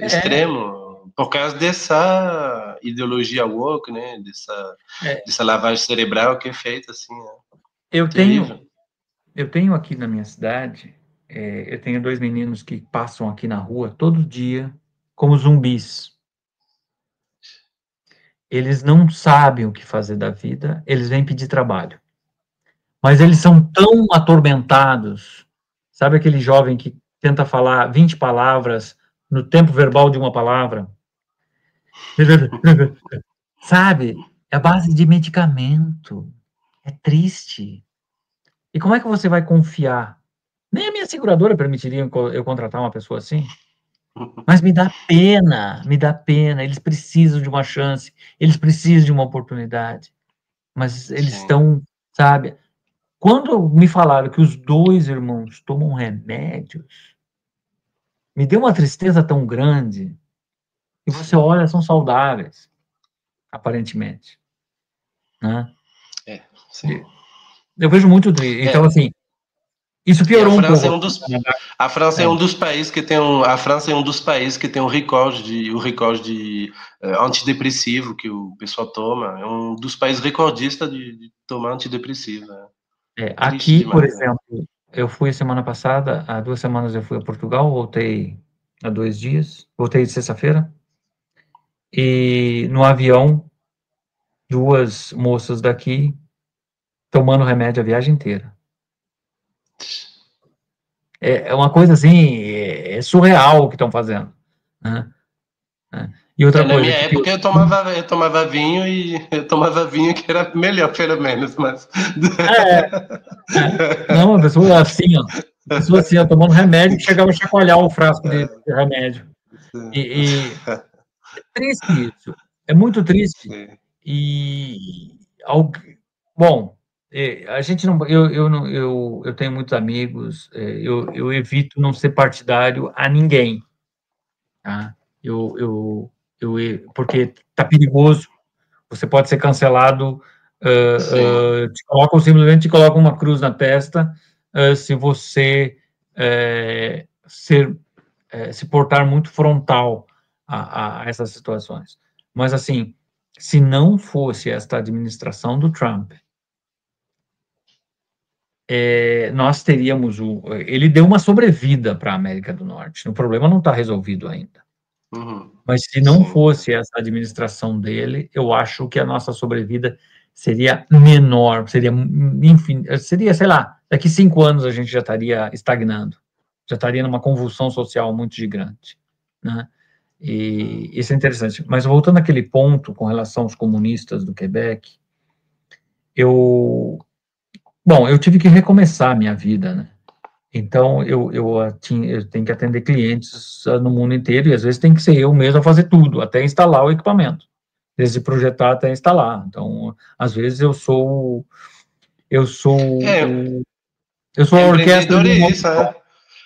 extremo, por causa dessa ideologia woke, né, dessa lavagem cerebral que é feita assim. Eu tenho aqui na minha cidade, eu tenho 2 meninos que passam aqui na rua todo dia como zumbis. Eles não sabem o que fazer da vida, eles vêm pedir trabalho. Mas eles são tão atormentados, sabe aquele jovem que tenta falar 20 palavras no tempo verbal de uma palavra? Sabe? É a base de medicamento. É triste. E como é que você vai confiar? Nem a minha seguradora permitiria eu contratar uma pessoa assim. Mas me dá pena. Eles precisam de uma chance, eles precisam de uma oportunidade. Mas eles estão, sabe? Quando me falaram que os 2 irmãos tomam remédios, me deu uma tristeza tão grande. E você olha, são saudáveis, aparentemente. Né? Sim. Eu vejo muito triste. Então, assim, isso piorou um pouco. A França é um dos países que tem um recorde de antidepressivo que o pessoal toma. É um dos países recordistas de tomar antidepressivo. Aqui, por exemplo, eu fui semana passada, há 2 semanas eu fui a Portugal, voltei há 2 dias, voltei de sexta-feira, e no avião, 2 moças daqui tomando remédio a viagem inteira. É uma coisa assim, é surreal o que estão fazendo. Né? E outra coisa. Na minha época eu tomava vinho que era melhor, pelo menos, mas. Não, a pessoa assim, ó, tomando remédio, que chegava a chacoalhar o frasco de remédio. E é triste isso. É muito triste. Bom, a gente não, eu tenho muitos amigos, eu evito não ser partidário a ninguém, tá? Porque tá perigoso, você pode ser cancelado simplesmente te colocam uma cruz na testa se você se portar muito frontal a essas situações. Mas, assim, se não fosse esta administração do Trump, nós teríamos ele deu uma sobrevida para a América do Norte. O problema não está resolvido ainda. Mas se não fosse essa administração dele, eu acho que a nossa sobrevida seria menor, seria, enfim, sei lá, daqui 5 anos a gente já estaria estagnando, já estaria numa convulsão social muito gigante, né? E isso é interessante. Mas voltando àquele ponto com relação aos comunistas do Quebec, eu tive que recomeçar a minha vida, né? Então, eu tenho que atender clientes no mundo inteiro, e às vezes tem que ser eu mesmo a fazer tudo, até instalar o equipamento, desde projetar até instalar. Então, às vezes eu sou a orquestra empreendedor de é um isso, né?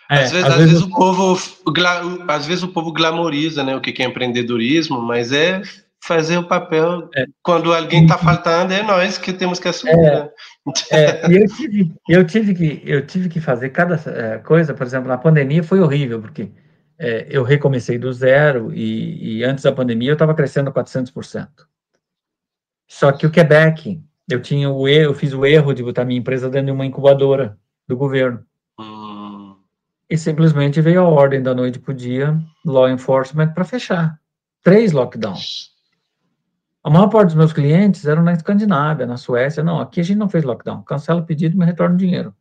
Às vezes o povo glamoriza, né, o que é empreendedorismo, mas é fazer o papel. Quando alguém está faltando, é nós que temos que assumir, né? E eu tive que fazer cada coisa. Por exemplo, na pandemia foi horrível, porque eu recomecei do zero, e antes da pandemia eu estava crescendo 400%. Só que o Quebec, eu fiz o erro de botar minha empresa dentro de uma incubadora do governo. E simplesmente veio a ordem da noite para o dia, law enforcement, para fechar. 3 lockdowns. A maior parte dos meus clientes eram na Escandinávia, na Suécia. Não, aqui a gente não fez lockdown. Cancela o pedido e me retorna o dinheiro.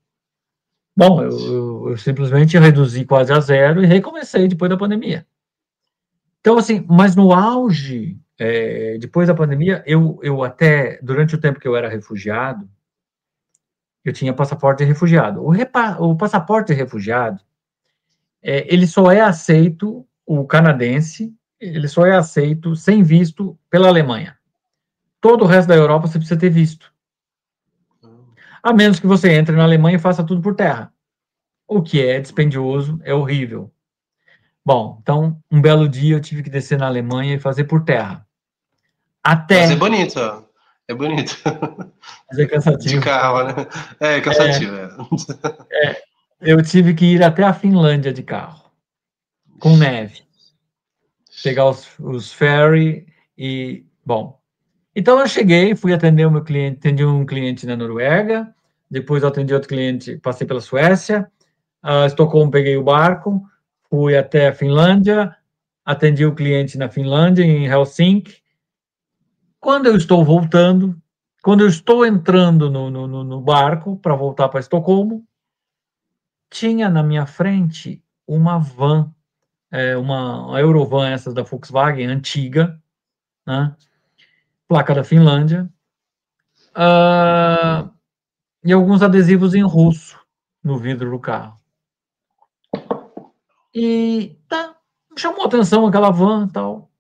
Bom, eu simplesmente reduzi quase a zero e recomecei depois da pandemia. Então, assim, mas no auge, depois da pandemia, eu até, durante o tempo que eu era refugiado, eu tinha passaporte de refugiado. O passaporte de refugiado, ele só é aceito, o canadense, ele só é aceito sem visto pela Alemanha. Todo o resto da Europa você precisa ter visto. A menos que você entre na Alemanha e faça tudo por terra. O que é dispendioso, é horrível. Bom, então, um belo dia eu tive que descer na Alemanha e fazer por terra. Mas é bonito, ó. É bonito. Mas é cansativo. De carro, né? É cansativo. Eu tive que ir até a Finlândia de carro, com neve. Pegar os ferry e... Bom, então eu cheguei, fui atender o meu cliente, atendi um cliente na Noruega, depois eu atendi outro cliente, passei pela Suécia, Estocolmo, peguei o barco, fui até a Finlândia, atendi o cliente na Finlândia, em Helsinki. Quando eu estou voltando, quando eu estou entrando no barco para voltar para Estocolmo, tinha na minha frente uma van, uma Eurovan, essas da Volkswagen, antiga, né? Placa da Finlândia, e alguns adesivos em russo no vidro do carro. E chamou atenção aquela van e tal.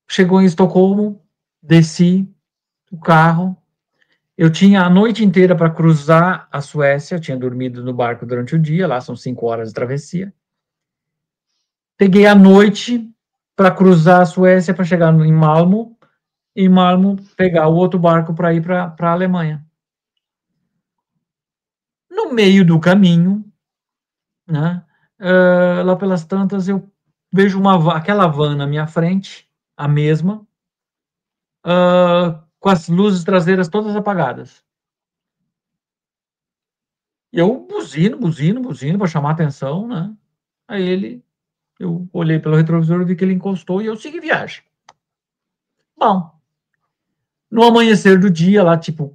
Chegou em Estocolmo, desci o carro. Eu tinha a noite inteira para cruzar a Suécia, eu tinha dormido no barco durante o dia, lá são 5 horas de travessia. Peguei a noite para cruzar a Suécia, para chegar em Malmo, e em Malmo pegar o outro barco para ir para a Alemanha. No meio do caminho, né, lá pelas tantas, eu vejo aquela van na minha frente, a mesma, com as luzes traseiras todas apagadas. Eu buzino para chamar atenção, né? Aí eu olhei pelo retrovisor, vi que ele encostou e eu segui viagem. Bom, no amanhecer do dia, lá tipo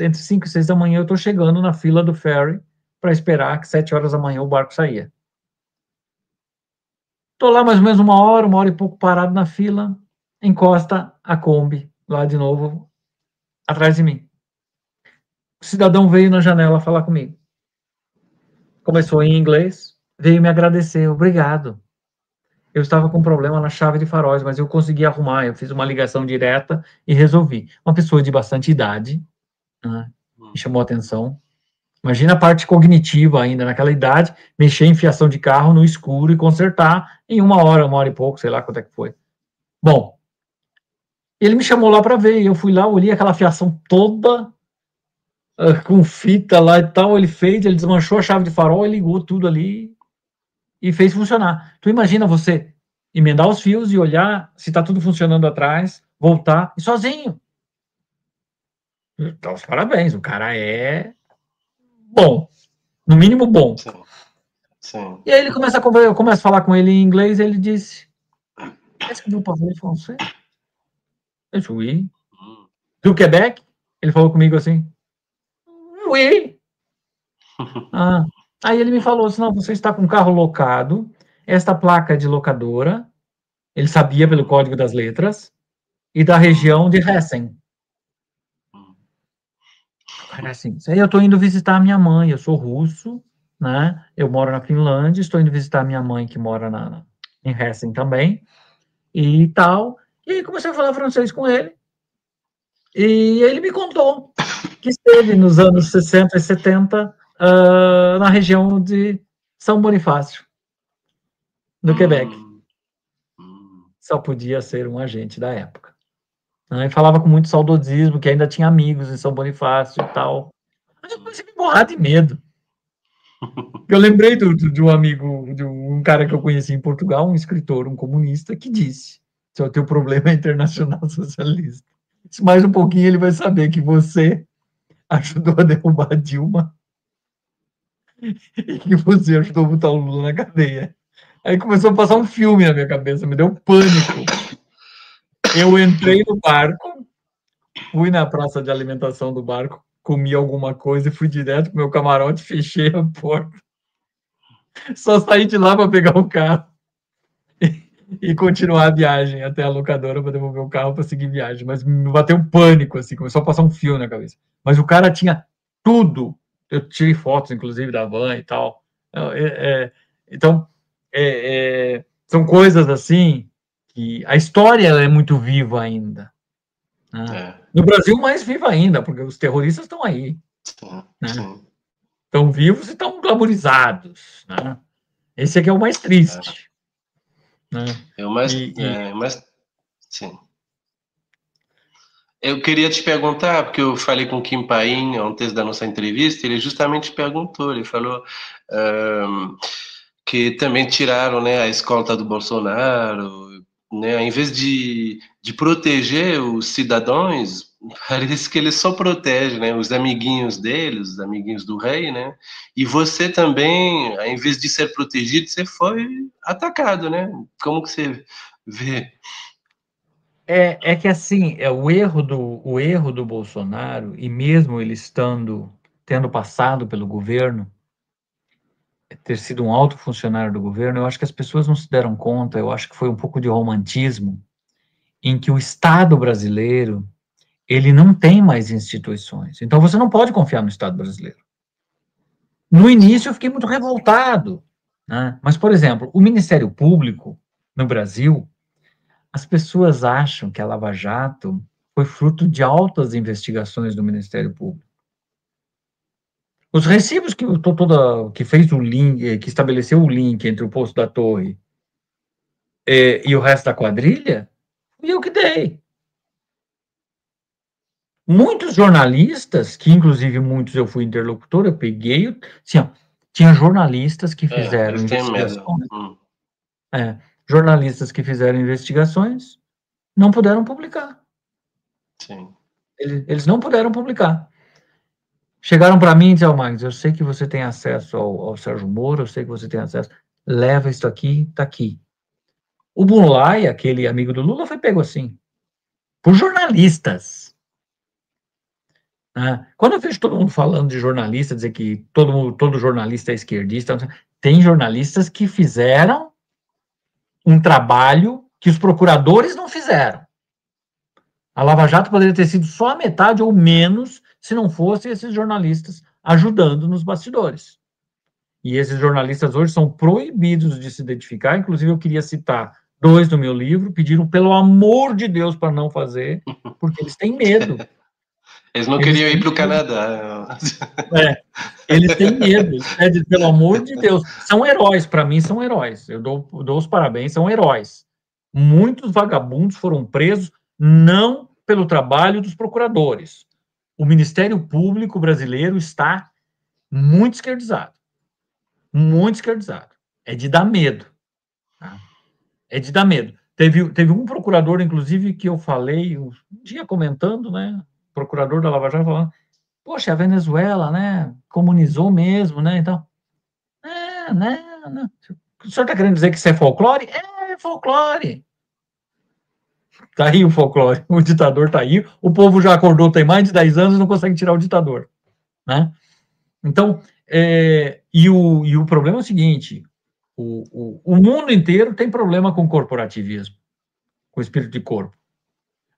entre 5 e 6 da manhã, eu tô chegando na fila do ferry para esperar que 7 horas da manhã o barco saía. Tô lá mais ou menos 1 hora e pouco parado na fila, encosta a Kombi lá de novo atrás de mim. O cidadão veio na janela falar comigo. Começou em inglês, veio me agradecer, obrigado. Eu estava com um problema na chave de faróis, mas eu consegui arrumar, eu fiz uma ligação direta e resolvi. Uma pessoa de bastante idade, né, me chamou a atenção. Imagina a parte cognitiva ainda, naquela idade, mexer em fiação de carro no escuro e consertar em 1 hora e pouco, sei lá quanto é que foi. Bom, ele me chamou lá para ver, e eu fui lá, olhei aquela fiação toda, com fita lá e tal, ele fez, ele desmanchou a chave de farol e ligou tudo ali e fez funcionar. Tu imagina você emendar os fios e olhar se está tudo funcionando atrás, voltar, e sozinho. Então, os parabéns, o cara é bom, no mínimo bom. Sim, sim. E aí ele começa a conversar, eu começo a falar com ele em inglês, ele disse, est-ce que vous parlez français? Eu disse, oui. Do Quebec? Ele falou comigo assim, oui. Ah. Aí ele me falou assim, não, você está com o carro locado, esta placa é de locadora, ele sabia pelo código das letras, e da região de Hessen. Cara, assim, aí eu estou indo visitar a minha mãe, eu sou russo, né? Eu moro na Finlândia, estou indo visitar a minha mãe que mora em Hessen também, e tal. E aí comecei a falar francês com ele, e ele me contou que esteve nos anos 60 e 70 na região de São Bonifácio, no Quebec. Só podia ser um agente da época. E falava com muito saudosismo, que ainda tinha amigos em São Bonifácio e tal. Mas eu comecei a me borrar de medo. Eu lembrei de um amigo, de um cara que eu conheci em Portugal, um escritor, um comunista, que disse: o teu problema é internacional socialista. Mais um pouquinho ele vai saber que você ajudou a derrubar a Dilma e que você ajudou a botar o Lula na cadeia. Aí começou a passar um filme na minha cabeça, me deu pânico. Eu entrei no barco, fui na praça de alimentação do barco, comi alguma coisa e fui direto pro meu camarote, fechei a porta. Só saí de lá para pegar o carro e continuar a viagem até a locadora para devolver o carro para seguir viagem. Mas me bateu um pânico, assim, começou a passar um fio na cabeça. Mas o cara tinha tudo. Eu tirei fotos, inclusive, da van e tal. Então, são coisas assim que a história é muito viva ainda. Né? No Brasil, mais viva ainda, porque os terroristas estão aí. Sim, né? sim. Estão vivos e estão glamorizados. Né? Esse aqui é o mais triste. Né? Mas sim. Eu queria te perguntar, porque eu falei com o Kim Paim antes da nossa entrevista, ele justamente perguntou, ele falou que também tiraram, né, a escolta do Bolsonaro, né, em vez de proteger os cidadãos, parece que ele só protege, né, os amiguinhos deles, os amiguinhos do rei, né, e você também, em vez de ser protegido, você foi atacado, né, como que você vê? É que assim, o erro do Bolsonaro, e mesmo ele tendo passado pelo governo, ter sido um alto funcionário do governo, eu acho que as pessoas não se deram conta, eu acho que foi um pouco de romantismo, em que o Estado brasileiro, ele não tem mais instituições. Então você não pode confiar no Estado brasileiro. No início eu fiquei muito revoltado, né? Mas, por exemplo, o Ministério Público no Brasil, as pessoas acham que a Lava Jato foi fruto de altas investigações do Ministério Público. Os recibos que fez o link, que estabeleceu o link entre o posto da Torre e o resto da quadrilha, fui eu que dei. Muitos jornalistas, que inclusive muitos eu fui interlocutor, eu peguei, assim, ó, tinha jornalistas que fizeram investigações. Jornalistas que fizeram investigações não puderam publicar. Sim. Eles não puderam publicar. Chegaram para mim e disseram, Marcos, eu sei que você tem acesso ao Sérgio Moro, eu sei que você tem acesso, leva isso aqui, tá aqui. O Mulay, aquele amigo do Lula, foi pego assim, por jornalistas. Quando eu vejo todo mundo falando de jornalista, dizer que todo jornalista é esquerdista, tem jornalistas que fizeram um trabalho que os procuradores não fizeram. A Lava Jato poderia ter sido só a metade ou menos se não fossem esses jornalistas ajudando nos bastidores. E esses jornalistas hoje são proibidos de se identificar, inclusive eu queria citar 2 do meu livro, pediram pelo amor de Deus para não fazer, porque eles têm medo. Eles não queriam ir para o Canadá. Eles têm medo, eles pedem pelo amor de Deus. São heróis, para mim são heróis, eu dou os parabéns, são heróis. muitos vagabundos foram presos não pelo trabalho dos procuradores. O Ministério Público brasileiro está muito esquerdizado. Muito esquerdizado. É de dar medo. Tá? É de dar medo. Teve um procurador, inclusive, que eu falei um dia comentando, né? Procurador da Lava Jato falando, poxa, a Venezuela, né? Comunizou mesmo, né? Então, né? O senhor está querendo dizer que isso é folclore? É folclore. Tá aí o folclore. O ditador tá aí. O povo já acordou, tem mais de 10 anos e não consegue tirar o ditador, né? Então, e o problema é o seguinte, o mundo inteiro tem problema com corporativismo, com espírito de corpo.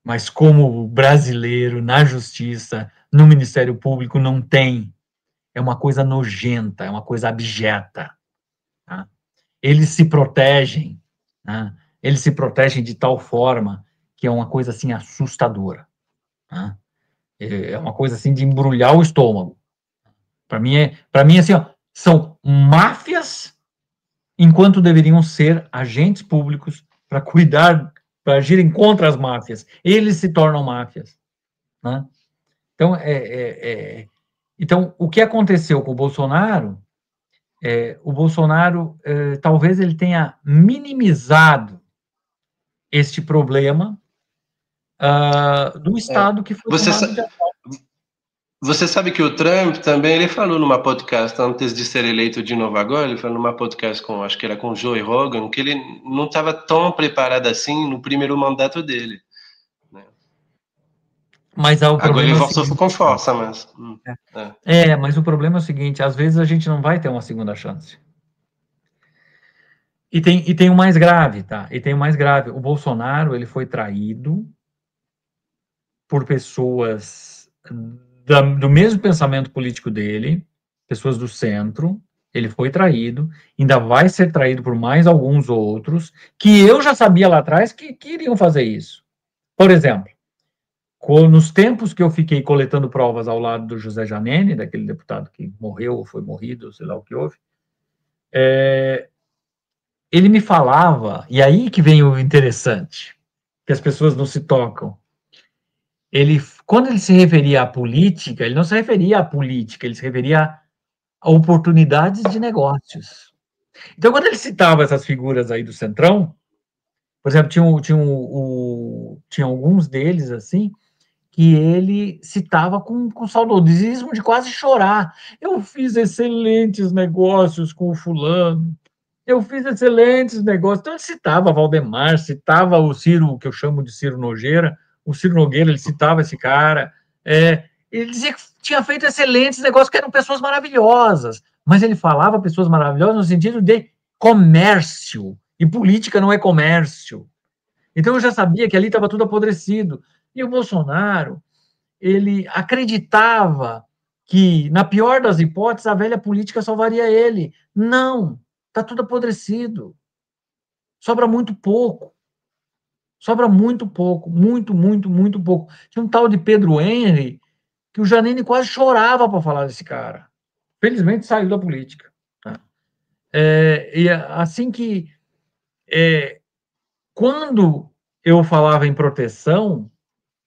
Mas como brasileiro, na justiça, no Ministério Público, não tem. É uma coisa nojenta, é uma coisa abjeta. Tá? Eles se protegem, né? Eles se protegem de tal forma que é uma coisa assim assustadora. Tá? É uma coisa assim de embrulhar o estômago. Para mim assim, ó, são máfias enquanto deveriam ser agentes públicos para cuidar, para agirem contra as máfias. Eles se tornam máfias. Né? Então, então, o que aconteceu com o Bolsonaro, talvez ele tenha minimizado este problema do Estado que foi Você, tomado de você sabe que o Trump também, ele falou numa podcast, antes de ser eleito de novo agora, ele falou numa podcast com, acho que era com o Joe Rogan, que ele não estava tão preparado assim no primeiro mandato dele. Né? Mas o Agora ele problema voltou com força, mas... mas o problema é o seguinte, às vezes a gente não vai ter uma segunda chance. E tem o mais grave, tá? E tem o mais grave. O Bolsonaro, ele foi traído por pessoas do mesmo pensamento político dele, pessoas do centro. Ele foi traído, ainda vai ser traído por mais alguns outros, que eu já sabia lá atrás que iriam fazer isso. Por exemplo, nos tempos que eu fiquei coletando provas ao lado do José Janene, daquele deputado que morreu ou foi morrido, sei lá o que houve, ele me falava, e aí que vem o interessante, que as pessoas não se tocam. Quando ele se referia à política, ele não se referia à política, ele se referia a oportunidades de negócios. Então, quando ele citava essas figuras aí do Centrão, por exemplo, tinha alguns deles, assim, que ele citava com saudosismo de quase chorar. Eu fiz excelentes negócios com o fulano, eu fiz excelentes negócios. Então, ele citava Valdemar, citava o Ciro, que eu chamo de Ciro Nogueira, o Ciro Nogueira, ele citava esse cara. Ele dizia que tinha feito excelentes negócios, que eram pessoas maravilhosas, mas ele falava pessoas maravilhosas no sentido de comércio, e política não é comércio. Então, eu já sabia que ali estava tudo apodrecido. E o Bolsonaro, ele acreditava que, na pior das hipóteses, a velha política salvaria ele. Não, está tudo apodrecido. Sobra muito pouco. Sobra muito pouco. Muito, muito, muito pouco. Tinha um tal de Pedro Henry que o Janine quase chorava para falar desse cara. Felizmente saiu da política. Tá? E assim que... quando eu falava em proteção,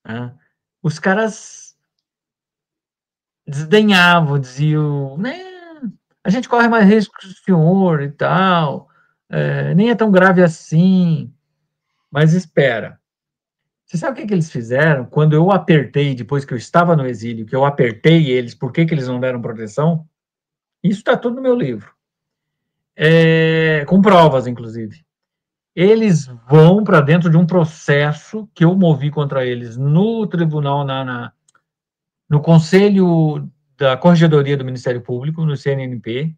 né, os caras desdenhavam, diziam, né, a gente corre mais risco que o senhor e tal, nem é tão grave assim, mas espera. Você sabe o que eles fizeram? Quando eu apertei, depois que eu estava no exílio, que eu apertei eles, por que eles não deram proteção? Isso está tudo no meu livro. Com provas, inclusive. Eles vão para dentro de um processo que eu movi contra eles no tribunal, no Conselho da Corregedoria do Ministério Público, no CNMP,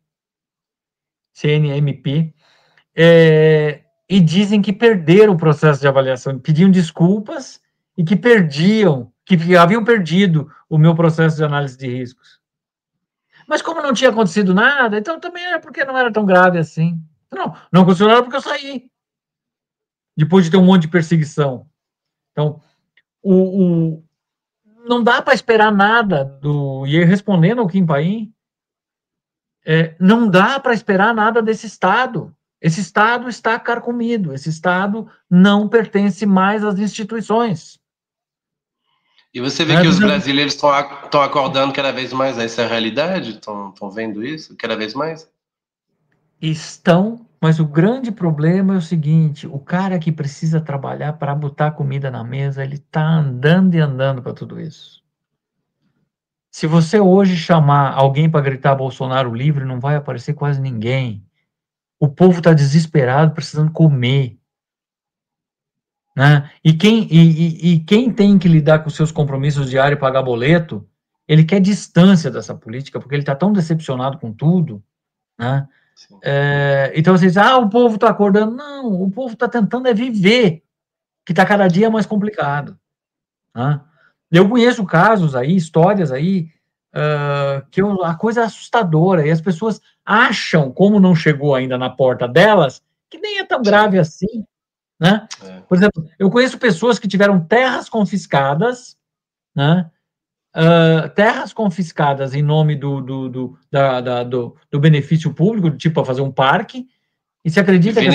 e dizem que perderam o processo de avaliação, pediam desculpas e que haviam perdido o meu processo de análise de riscos. Mas como não tinha acontecido nada, então também era porque não era tão grave assim. Não aconteceu nada porque eu saí, depois de ter um monte de perseguição. Então, não dá para esperar nada e respondendo ao Kim Paim, não dá para esperar nada desse Estado. Esse Estado está carcomido, esse Estado não pertence mais às instituições. E você vê que os brasileiros estão acordando cada vez mais a essa realidade? Estão vendo isso cada vez mais? Estão, mas o grande problema é o seguinte: o cara que precisa trabalhar para botar comida na mesa, ele está andando e andando para tudo isso. Se você hoje chamar alguém para gritar Bolsonaro livre, não vai aparecer quase ninguém. O povo está desesperado, precisando comer. Né? E quem tem que lidar com seus compromissos diários e pagar boleto, ele quer distância dessa política, porque ele está tão decepcionado com tudo. Né? Então você diz, o povo está acordando. Não, o povo está tentando viver, que está cada dia mais complicado. Né? Eu conheço casos aí, histórias aí, que a coisa é assustadora, e as pessoas acham, como não chegou ainda na porta delas, que nem é tão grave assim. Né? Por exemplo, eu conheço pessoas que tiveram terras confiscadas, né? Terras confiscadas em nome do benefício público, tipo para fazer um parque, e se acredita que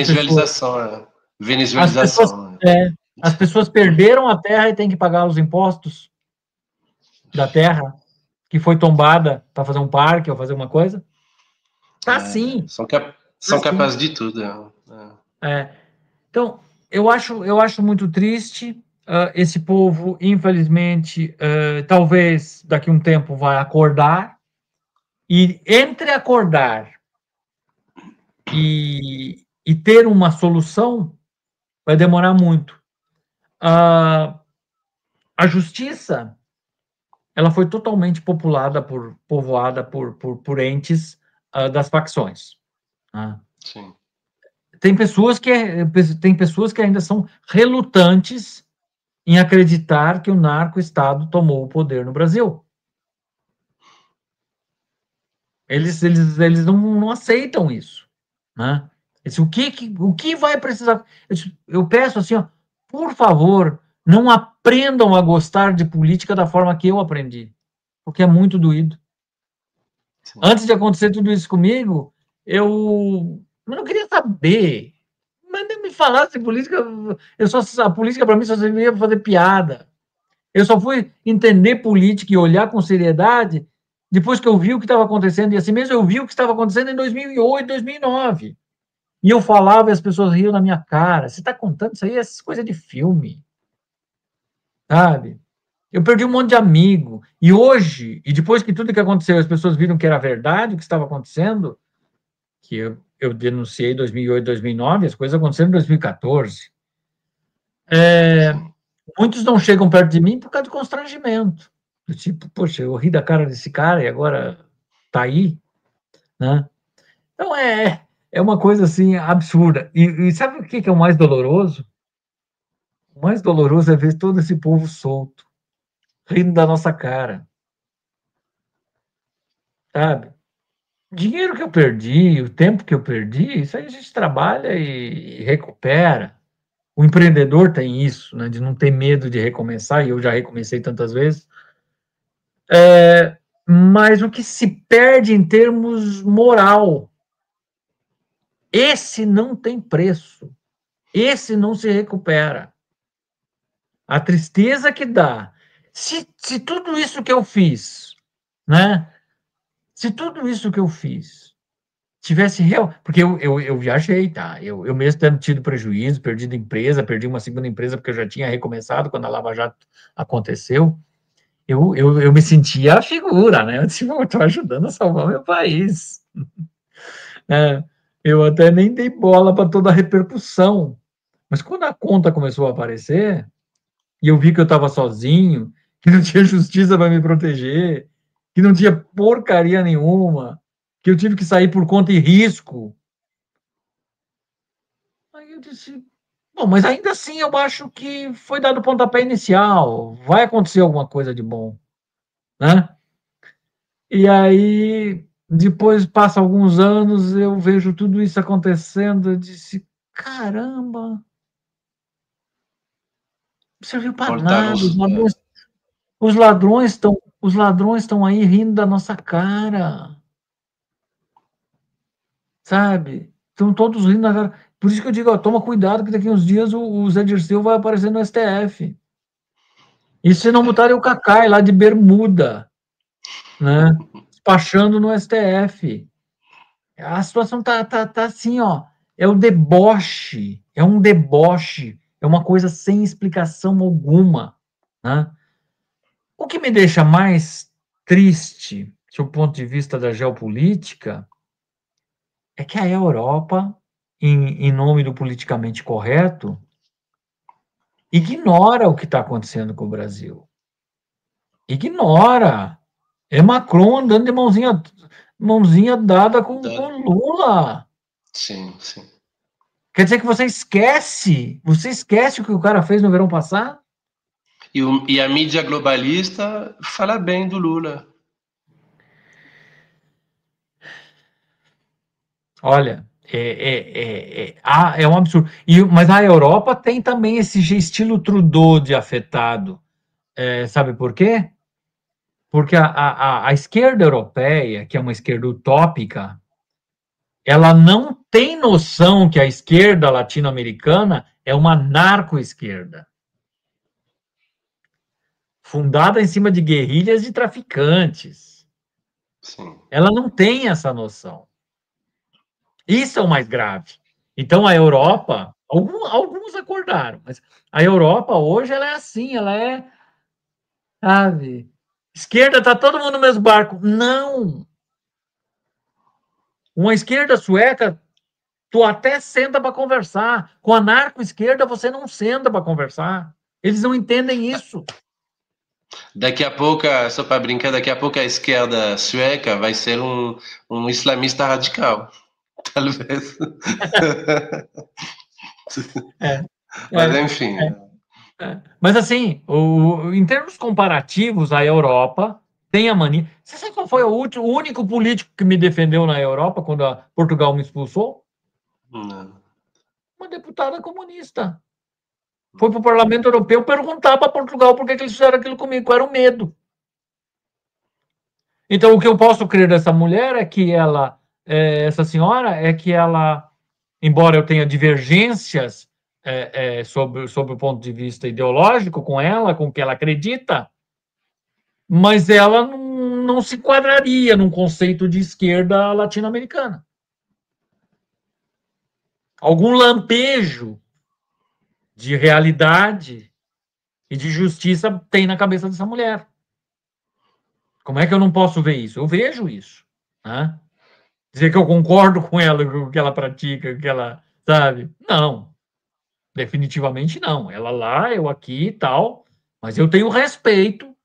as pessoas perderam a terra e têm que pagar os impostos da terra que foi tombada para fazer um parque ou fazer uma coisa? Tá sim. São capazes de tudo. Então, eu acho muito triste. Esse povo, infelizmente, talvez daqui a um tempo vai acordar, e entre acordar e ter uma solução, vai demorar muito. A justiça, ela foi totalmente povoada por entes das facções. Sim. Tem pessoas que ainda são relutantes em acreditar que o narco-estado tomou o poder no Brasil. Eles não aceitam isso. Né? O que vai precisar? Eu peço assim, por favor, não aprendam a gostar de política da forma que eu aprendi, porque é muito doído. Sim. Antes de acontecer tudo isso comigo, eu não queria saber. Mas nem me falasse de política. A política para mim só servia para fazer piada. Eu só fui entender política e olhar com seriedade depois que eu vi o que estava acontecendo. E assim mesmo eu vi o que estava acontecendo em 2008, 2009. E eu falava e as pessoas riam na minha cara. Você está contando isso aí? Essas coisas de filme. Sabe? Eu perdi um monte de amigo. E hoje, e depois que tudo que aconteceu, as pessoas viram que era verdade o que estava acontecendo, que eu denunciei em 2008, 2009, as coisas aconteceram em 2014. Muitos não chegam perto de mim por causa de constrangimento. Tipo, poxa, eu ri da cara desse cara e agora tá aí, né? Então é uma coisa assim absurda. E sabe o que é o mais doloroso? O mais doloroso é ver todo esse povo solto, rindo da nossa cara. Sabe? O dinheiro que eu perdi, o tempo que eu perdi, isso aí a gente trabalha e recupera. O empreendedor tem isso, né, de não ter medo de recomeçar, e eu já recomecei tantas vezes. Mas o que se perde em termos moral, esse não tem preço, esse não se recupera. A tristeza que dá, se tudo isso que eu fiz, né, se tudo isso que eu fiz tivesse real, porque eu viajei, tá, eu mesmo tendo tido prejuízo, perdido empresa, perdi uma segunda empresa porque eu já tinha recomeçado quando a Lava Jato aconteceu. Eu me sentia a figura, né? Eu disse, eu estou ajudando a salvar meu país. Eu até nem dei bola para toda a repercussão. Mas quando a conta começou a aparecer, e eu vi que eu estava sozinho, que não tinha justiça para me proteger, que não tinha porcaria nenhuma, que eu tive que sair por conta e risco. Aí eu disse, bom, mas ainda assim eu acho que foi dado o pontapé inicial, vai acontecer alguma coisa de bom, né? E aí, depois passa alguns anos, eu vejo tudo isso acontecendo, eu disse, caramba, não serviu para nada, os ladrões estão aí rindo da nossa cara, sabe? Estão todos rindo na cara. Por isso que eu digo, ó, toma cuidado que daqui uns dias o Zé Dirceu vai aparecer no STF. E se não botarem o Cacai lá de bermuda, né? Despachando no STF. A situação tá assim, ó. É um deboche. É um deboche. É uma coisa sem explicação alguma, né? O que me deixa mais triste, do ponto de vista da geopolítica, é que a Europa, em nome do politicamente correto, ignora o que está acontecendo com o Brasil. Ignora. É Macron andando de mãozinha dada com Lula. Sim, sim. Quer dizer que você esquece o que o cara fez no verão passado? E a mídia globalista fala bem do Lula. Olha, é um absurdo. Mas a Europa tem também esse estilo Trudeau de afetado. Sabe por quê? Porque a esquerda europeia, que é uma esquerda utópica, ela não tem noção que a esquerda latino-americana é uma narco-esquerda, fundada em cima de guerrilhas de traficantes. Sim. Ela não tem essa noção. Isso é o mais grave. Então, a Europa, alguns acordaram, mas a Europa hoje ela é assim, ela é, sabe, esquerda, está todo mundo no mesmo barco. Não! Uma esquerda sueca, tu até senta para conversar. Com a narco-esquerda, você não senta para conversar. Eles não entendem isso. Daqui a pouco, só para brincar, daqui a pouco a esquerda sueca vai ser um islamista radical. Talvez. Mas enfim. Mas assim, em termos comparativos, a Europa tem a mania. Você sabe qual foi o único político que me defendeu na Europa quando Portugal me expulsou? Não. Uma deputada comunista. Foi para o Parlamento Europeu perguntar para Portugal por que eles fizeram aquilo comigo. Era o medo. Então, o que eu posso crer dessa mulher é que essa senhora, é que ela, embora eu tenha divergências sobre o ponto de vista ideológico com ela, com o que ela acredita, mas ela não se enquadraria num conceito de esquerda latino-americana. Algum lampejo de realidade e de justiça tem na cabeça dessa mulher. Como é que eu não posso ver isso? Eu vejo isso. Né? Dizer que eu concordo com ela, com o que ela pratica, que ela, sabe? Não. Definitivamente não. Ela lá, eu aqui e tal. Mas eu tenho respeito,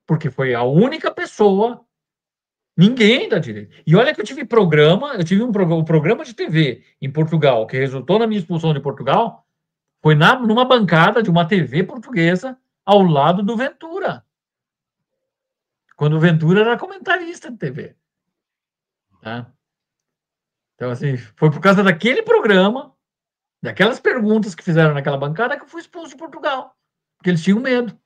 porque foi a única pessoa. Ninguém da direita. E olha que eu tive um programa de TV em Portugal, que resultou na minha expulsão de Portugal, foi numa bancada de uma TV portuguesa ao lado do Ventura. Quando o Ventura era comentarista de TV. Tá? Então, assim, foi por causa daquele programa, daquelas perguntas que fizeram naquela bancada, que eu fui expulso de Portugal. Porque eles tinham medo.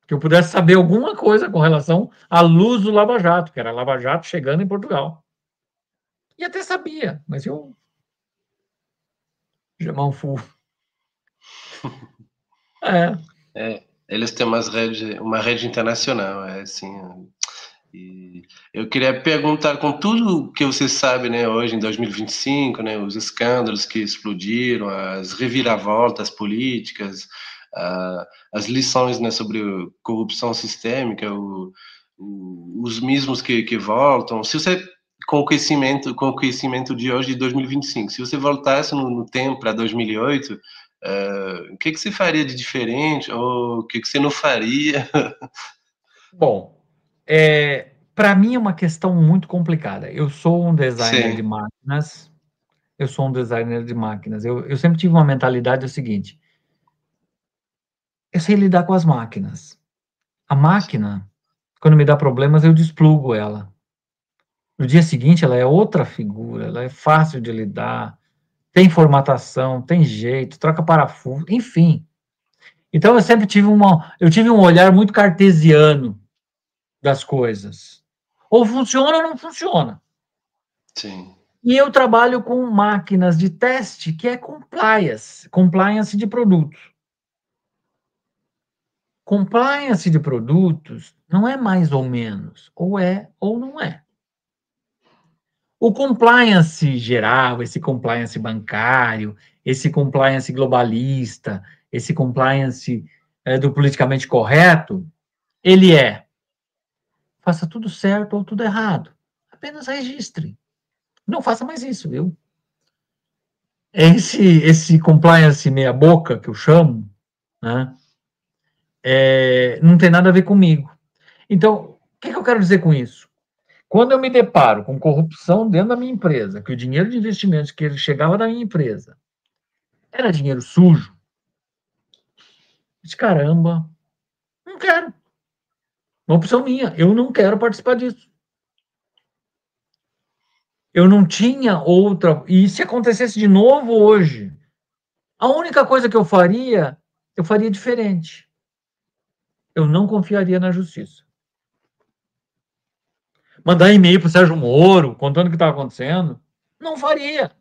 Que eu pudesse saber alguma coisa com relação à luz do Lava Jato, que era Lava Jato chegando em Portugal. E até sabia, mas eu já não fui. Eles têm uma rede internacional, assim. E eu queria perguntar, com tudo que você sabe, né, hoje em 2025, né, os escândalos que explodiram, as reviravoltas políticas, as lições, né, sobre corrupção sistêmica, os mesmos que voltam. Se você, com o conhecimento de hoje, de 2025, se você voltasse no tempo para 2008, o que você faria de diferente? Ou o que você não faria? Bom, para mim é uma questão muito complicada. Eu sou um designer de Sim, máquinas. Eu sou um designer de máquinas. Eu sempre tive uma mentalidade seguinte: eu sei lidar com as máquinas. A máquina, quando me dá problemas, eu desplugo ela. No dia seguinte, ela é outra figura, ela é fácil de lidar, tem formatação, tem jeito, troca parafuso, enfim. Então eu sempre tive um olhar muito cartesiano das coisas. Ou funciona ou não funciona. sim. E eu trabalho com máquinas de teste que é compliance de produtos. Compliance de produtos não é mais ou menos, ou é ou não é. O compliance geral, esse compliance bancário, esse compliance globalista, esse compliance do politicamente correto, ele faça tudo certo ou tudo errado. Apenas registre. Não faça mais isso, viu? Esse compliance meia boca, que eu chamo, né, não tem nada a ver comigo. Então, o que eu quero dizer com isso? Quando eu me deparo com corrupção dentro da minha empresa, que o dinheiro de investimentos que ele chegava da minha empresa era dinheiro sujo, disse, caramba, não quero. Uma opção minha, eu não quero participar disso. Eu não tinha outra. E se acontecesse de novo hoje, a única coisa que eu faria diferente. Eu não confiaria na justiça. Mandar e-mail para o Sérgio Moro, contando o que estava acontecendo, não faria.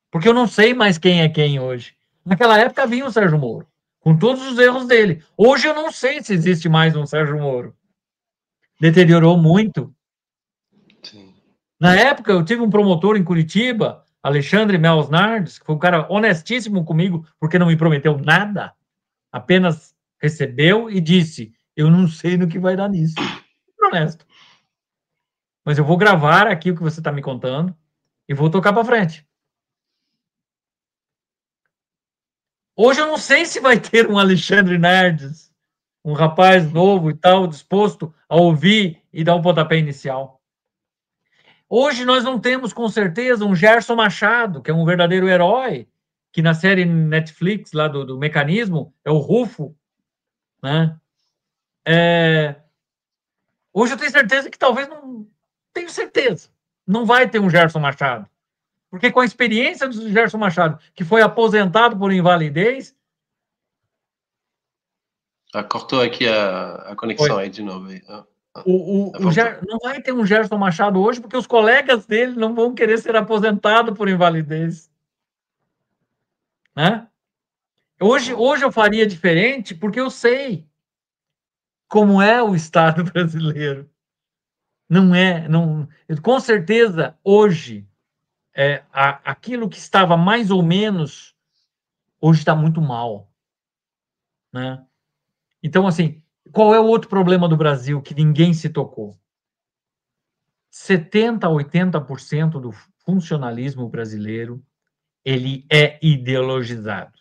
Porque eu não sei mais quem é quem hoje. Naquela época vinha o Sérgio Moro, com todos os erros dele. Hoje eu não sei se existe mais um Sérgio Moro. Deteriorou muito. Sim. Na época, eu tive um promotor em Curitiba, Alexandre Mels Nardes, que foi um cara honestíssimo comigo, porque não me prometeu nada, apenas recebeu e disse, eu não sei no que vai dar nisso. Honesto. Mas eu vou gravar aqui o que você está me contando e vou tocar para frente. Hoje eu não sei se vai ter um Alexandre Nardes, um rapaz novo e tal, disposto a ouvir e dar um pontapé inicial. Hoje nós não temos, com certeza, um Gerson Machado, que é um verdadeiro herói, que na série Netflix, lá do Mecanismo, é o Rufo, né? Hoje eu tenho certeza que talvez não... Tenho certeza. Não vai ter um Gerson Machado. Porque com a experiência do Gerson Machado, que foi aposentado por invalidez... Cortou aqui a conexão aí de novo. Aí. Não vai ter um Gerson Machado hoje, porque os colegas dele não vão querer ser aposentados por invalidez. Né? Hoje eu faria diferente, porque eu sei como é o Estado brasileiro. Com certeza, hoje, aquilo que estava mais ou menos, hoje está muito mal. Né? Então, assim, qual é o outro problema do Brasil que ninguém se tocou? 70% a 80% do funcionalismo brasileiro, ele é ideologizado.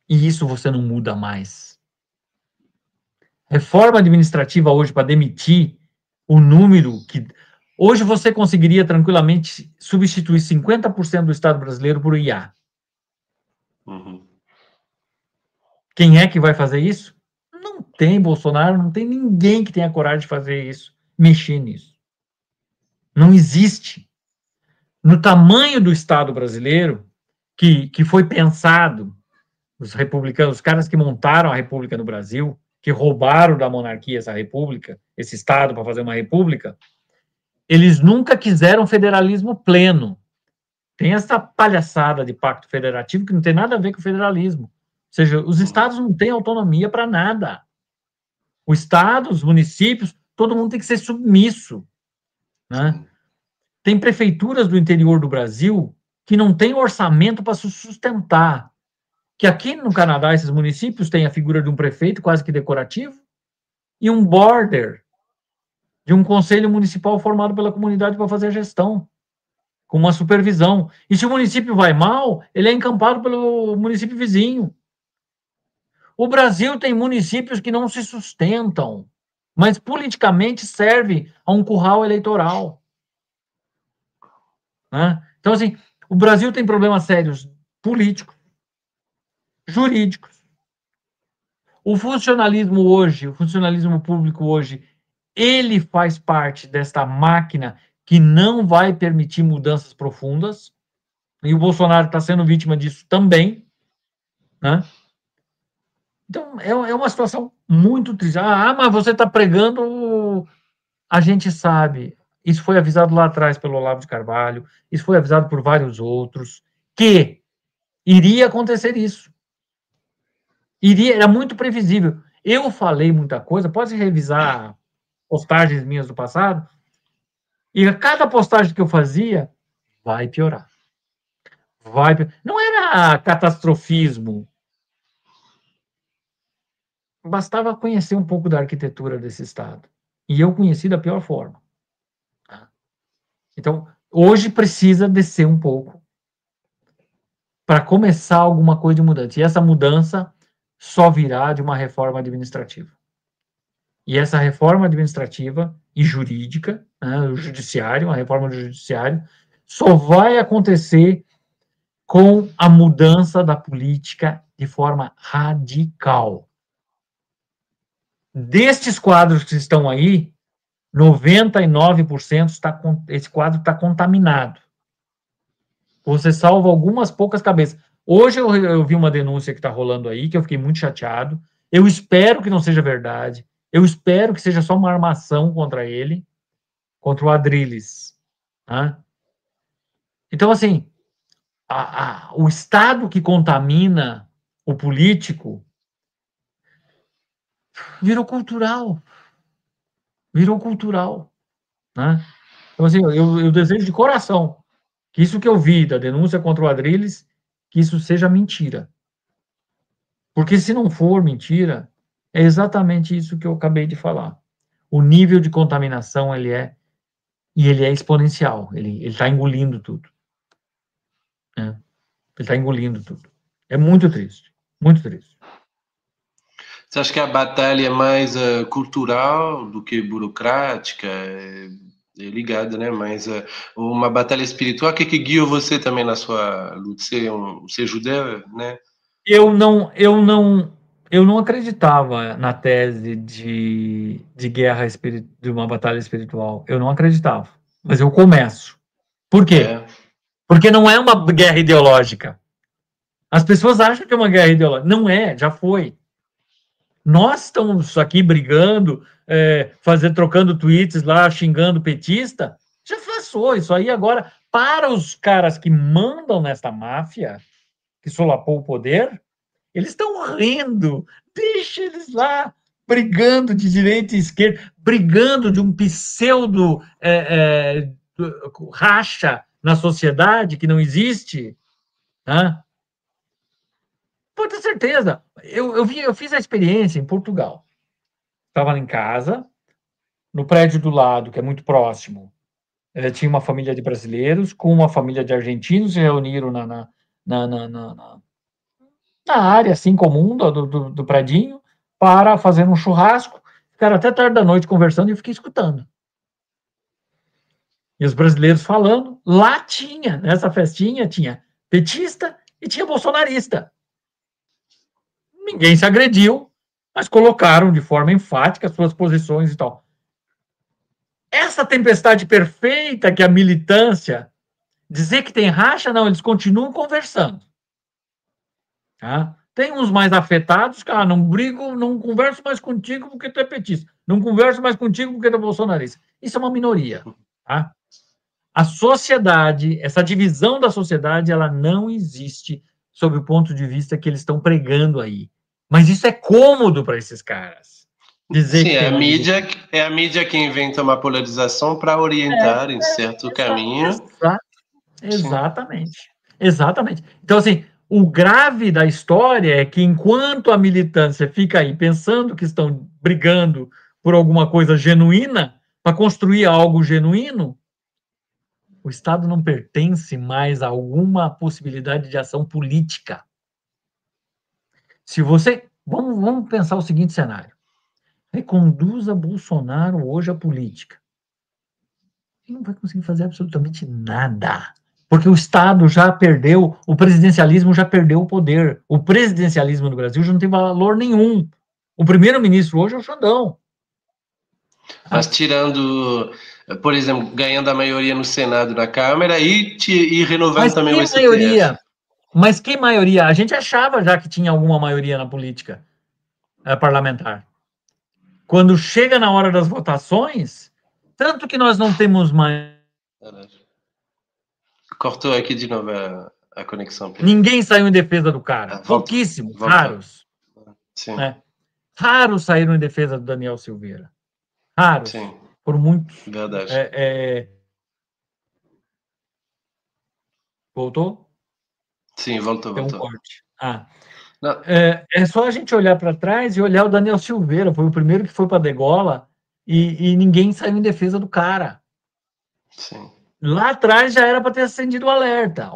E isso você não muda mais. Reforma administrativa hoje para demitir o número que... Hoje você conseguiria tranquilamente substituir 50% do Estado brasileiro por IA. Uhum. Quem é que vai fazer isso? Não tem Bolsonaro, não tem ninguém que tenha coragem de fazer isso, mexer nisso. Não existe. No tamanho do Estado brasileiro, que foi pensado, os republicanos, os caras que montaram a República no Brasil, que roubaram da monarquia essa república, esse Estado para fazer uma república, eles nunca quiseram federalismo pleno. Tem essa palhaçada de pacto federativo que não tem nada a ver com o federalismo. Ou seja, os estados não têm autonomia para nada. O Estado, os municípios, todo mundo tem que ser submisso. Né? Tem prefeituras do interior do Brasil que não têm orçamento para se sustentar. Que aqui no Canadá, esses municípios têm a figura de um prefeito quase que decorativo e um border de um conselho municipal formado pela comunidade para fazer a gestão, com uma supervisão. E se o município vai mal, ele é encampado pelo município vizinho. O Brasil tem municípios que não se sustentam, mas politicamente serve a um curral eleitoral. Né? Então, assim, o Brasil tem problemas sérios políticos, jurídicos. O funcionalismo hoje, o funcionalismo público hoje, ele faz parte desta máquina que não vai permitir mudanças profundas, e o Bolsonaro está sendo vítima disso também, né? Então, é uma situação muito triste. Mas você está pregando, a gente sabe. isso foi avisado lá atrás pelo Olavo de Carvalho, isso foi avisado por vários outros, que iria acontecer isso. Era muito previsível. Eu falei muita coisa, pode revisar postagens minhas do passado, e a cada postagem que eu fazia, vai piorar. Não era catastrofismo. Bastava conhecer um pouco da arquitetura desse Estado. E eu conheci da pior forma. Então, hoje precisa descer um pouco para começar alguma coisa de mudança. E essa mudança só virá de uma reforma administrativa. E essa reforma administrativa e jurídica, né, o judiciário, a reforma do judiciário, só vai acontecer com a mudança da política de forma radical. Destes quadros que estão aí, 99% esse quadro está contaminado. Você salva algumas poucas cabeças. Hoje eu vi uma denúncia que está rolando aí, que eu fiquei muito chateado. Eu espero que não seja verdade. Eu espero que seja só uma armação contra ele, contra o Adrilles. Né? Então, assim, o Estado que contamina o político virou cultural. Virou cultural. Né? Então, assim, eu desejo de coração que isso que eu vi da denúncia contra o Adrilles, que isso seja mentira. Porque se não for mentira, é exatamente isso que eu acabei de falar. O nível de contaminação, ele é exponencial, ele está engolindo tudo. Né? Ele está engolindo tudo. É muito triste, muito triste. Você acha que a batalha é mais cultural do que burocrática? Ligada, né? Mas uma batalha espiritual, o que guiou você também na sua luta? Ser judeu, né? Eu não acreditava na tese de guerra de uma batalha espiritual. Eu não acreditava. Mas eu começo. Por quê? Porque não é uma guerra ideológica. As pessoas acham que é uma guerra ideológica. Não é, já foi. Nós estamos aqui brigando, trocando tweets lá, xingando petista. Já passou isso aí agora. Para os caras que mandam nesta máfia, que solapou o poder, eles estão rindo. Deixa eles lá, brigando de direita e esquerda, brigando de um pseudo racha na sociedade que não existe. Né? Pode ter certeza. Eu fiz a experiência em Portugal. Estava em casa, no prédio do lado, que é muito próximo, tinha uma família de brasileiros com uma família de argentinos, se reuniram na área assim comum do predinho para fazer um churrasco. Ficaram até tarde da noite conversando e eu fiquei escutando. E os brasileiros falando. Lá tinha, nessa festinha, tinha petista e tinha bolsonarista. Ninguém se agrediu, mas colocaram de forma enfática suas posições e tal. Essa tempestade perfeita que a militância dizer que tem racha, não, eles continuam conversando. Tá? Tem uns mais afetados que não brigo, não converso mais contigo porque tu é petista, não converso mais contigo porque tu é bolsonarista. Isso é uma minoria. Tá? A sociedade, essa divisão da sociedade, ela não existe sob o ponto de vista que eles estão pregando aí. Mas isso é cômodo para esses caras. Dizer Sim, que é a mídia que inventa uma polarização para orientar em certo caminho. Exatamente. Exatamente. Então, assim, o grave da história é que enquanto a militância fica aí pensando que estão brigando por alguma coisa genuína, para construir algo genuíno, o Estado não pertence mais a alguma possibilidade de ação política. Se você... Vamos pensar o seguinte cenário. Reconduza Bolsonaro hoje à política. Ele não vai conseguir fazer absolutamente nada. Porque o Estado já perdeu, o presidencialismo já perdeu o poder. O presidencialismo no Brasil já não tem valor nenhum. O primeiro-ministro hoje é o Xandão. Mas tirando, por exemplo, ganhando a maioria no Senado, na Câmara e renovando também o STF. Mas que maioria? A gente achava já que tinha alguma maioria na política parlamentar. Quando chega na hora das votações, Tanto que nós não temos mais... Cortou aqui de novo a conexão. Pedro. Ninguém saiu em defesa do cara. Pouquíssimos, raros. Sim. Né? Raros saíram em defesa do Daniel Silveira. Raros. Sim. Por muitos. Verdade. Voltou? Sim, voltou. Tem um corte. É só a gente olhar para trás e olhar o Daniel Silveira. Foi o primeiro que foi para a degola e ninguém saiu em defesa do cara. Sim. Lá atrás já era para ter acendido o alerta.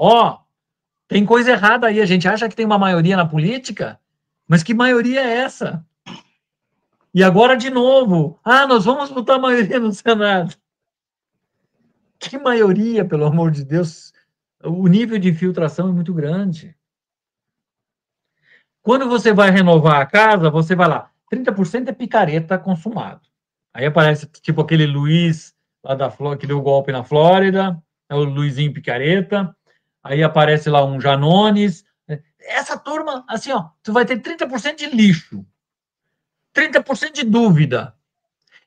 Tem coisa errada aí. A gente acha que tem uma maioria na política, mas que maioria é essa? E agora, de novo, nós vamos botar a maioria no Senado. Que maioria, pelo amor de Deus? O nível de infiltração é muito grande. Quando você vai renovar a casa, você vai lá, 30% é picareta consumado. Aí aparece, tipo, aquele Luiz lá da Flórida, que deu golpe na Flórida, é o Luizinho Picareta. Aí aparece lá um Janones. Essa turma, assim, tu vai ter 30% de lixo, 30% de dúvida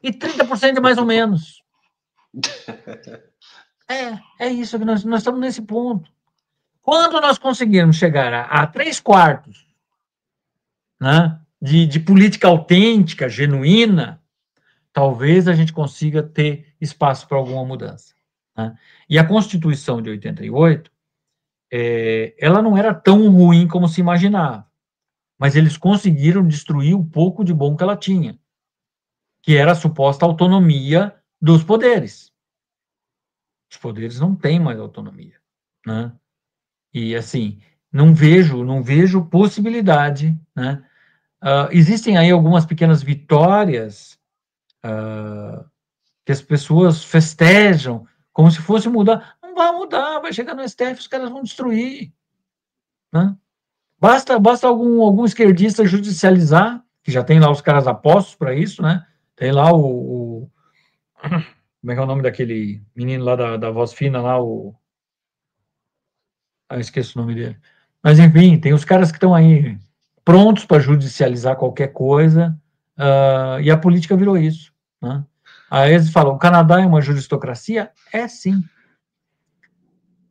e 30% de mais ou menos. É isso que nós estamos nesse ponto. Quando nós conseguirmos chegar a 3/4, né, de política autêntica, genuína, talvez a gente consiga ter espaço para alguma mudança. Né? E a Constituição de 88, ela não era tão ruim como se imaginava, mas eles conseguiram destruir o pouco de bom que ela tinha, que era a suposta autonomia dos poderes. Os poderes não têm mais autonomia, né? E, assim, não vejo possibilidade, né? Existem aí algumas pequenas vitórias que as pessoas festejam como se fosse mudar. Não vai mudar, vai chegar no STF, os caras vão destruir, né? Basta algum esquerdista judicializar, que já tem lá os caras apostos para isso, né? Tem lá como é que é o nome daquele menino lá da voz fina lá, eu esqueço o nome dele. Mas, enfim, tem os caras que estão aí prontos para judicializar qualquer coisa, e a política virou isso, né? Aí eles falam, o Canadá é uma juristocracia? É, sim.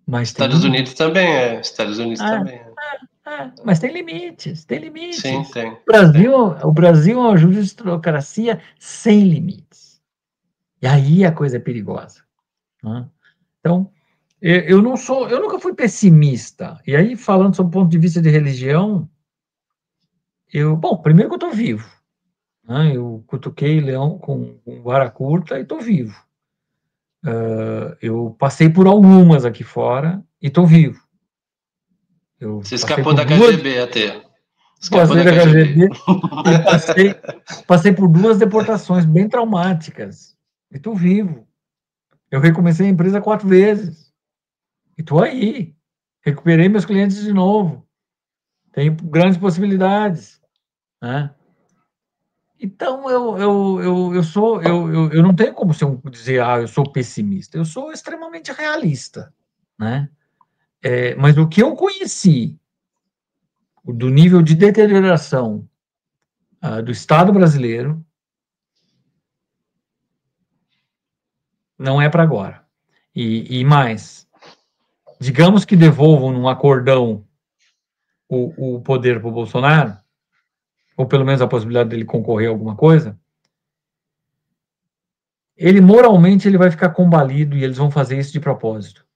Mas Estados Unidos também é. Estados Unidos também é. Mas tem limites, tem limites. Sim, tem. O Brasil é uma juristocracia sem limites. E aí a coisa é perigosa. Né? Então, eu nunca fui pessimista. E aí, falando sobre o ponto de vista de religião, primeiro que eu estou vivo. Né? Eu cutuquei leão com vara curta e estou vivo. Eu passei por algumas aqui fora e estou vivo. Você escapou da KGB até. Passei da KGB e passei por 2 deportações bem traumáticas. E estou vivo. Eu recomecei a empresa 4 vezes. E estou aí. Recuperei meus clientes de novo. Tenho grandes possibilidades. Né? Então, eu não tenho como dizer, eu sou pessimista. Eu sou extremamente realista. Né? Mas o que eu conheci do nível de deterioração do Estado brasileiro não é para agora. E mais, digamos que devolvam num acordão o poder para o Bolsonaro, ou pelo menos a possibilidade dele concorrer a alguma coisa, ele moralmente vai ficar combalido e eles vão fazer isso de propósito.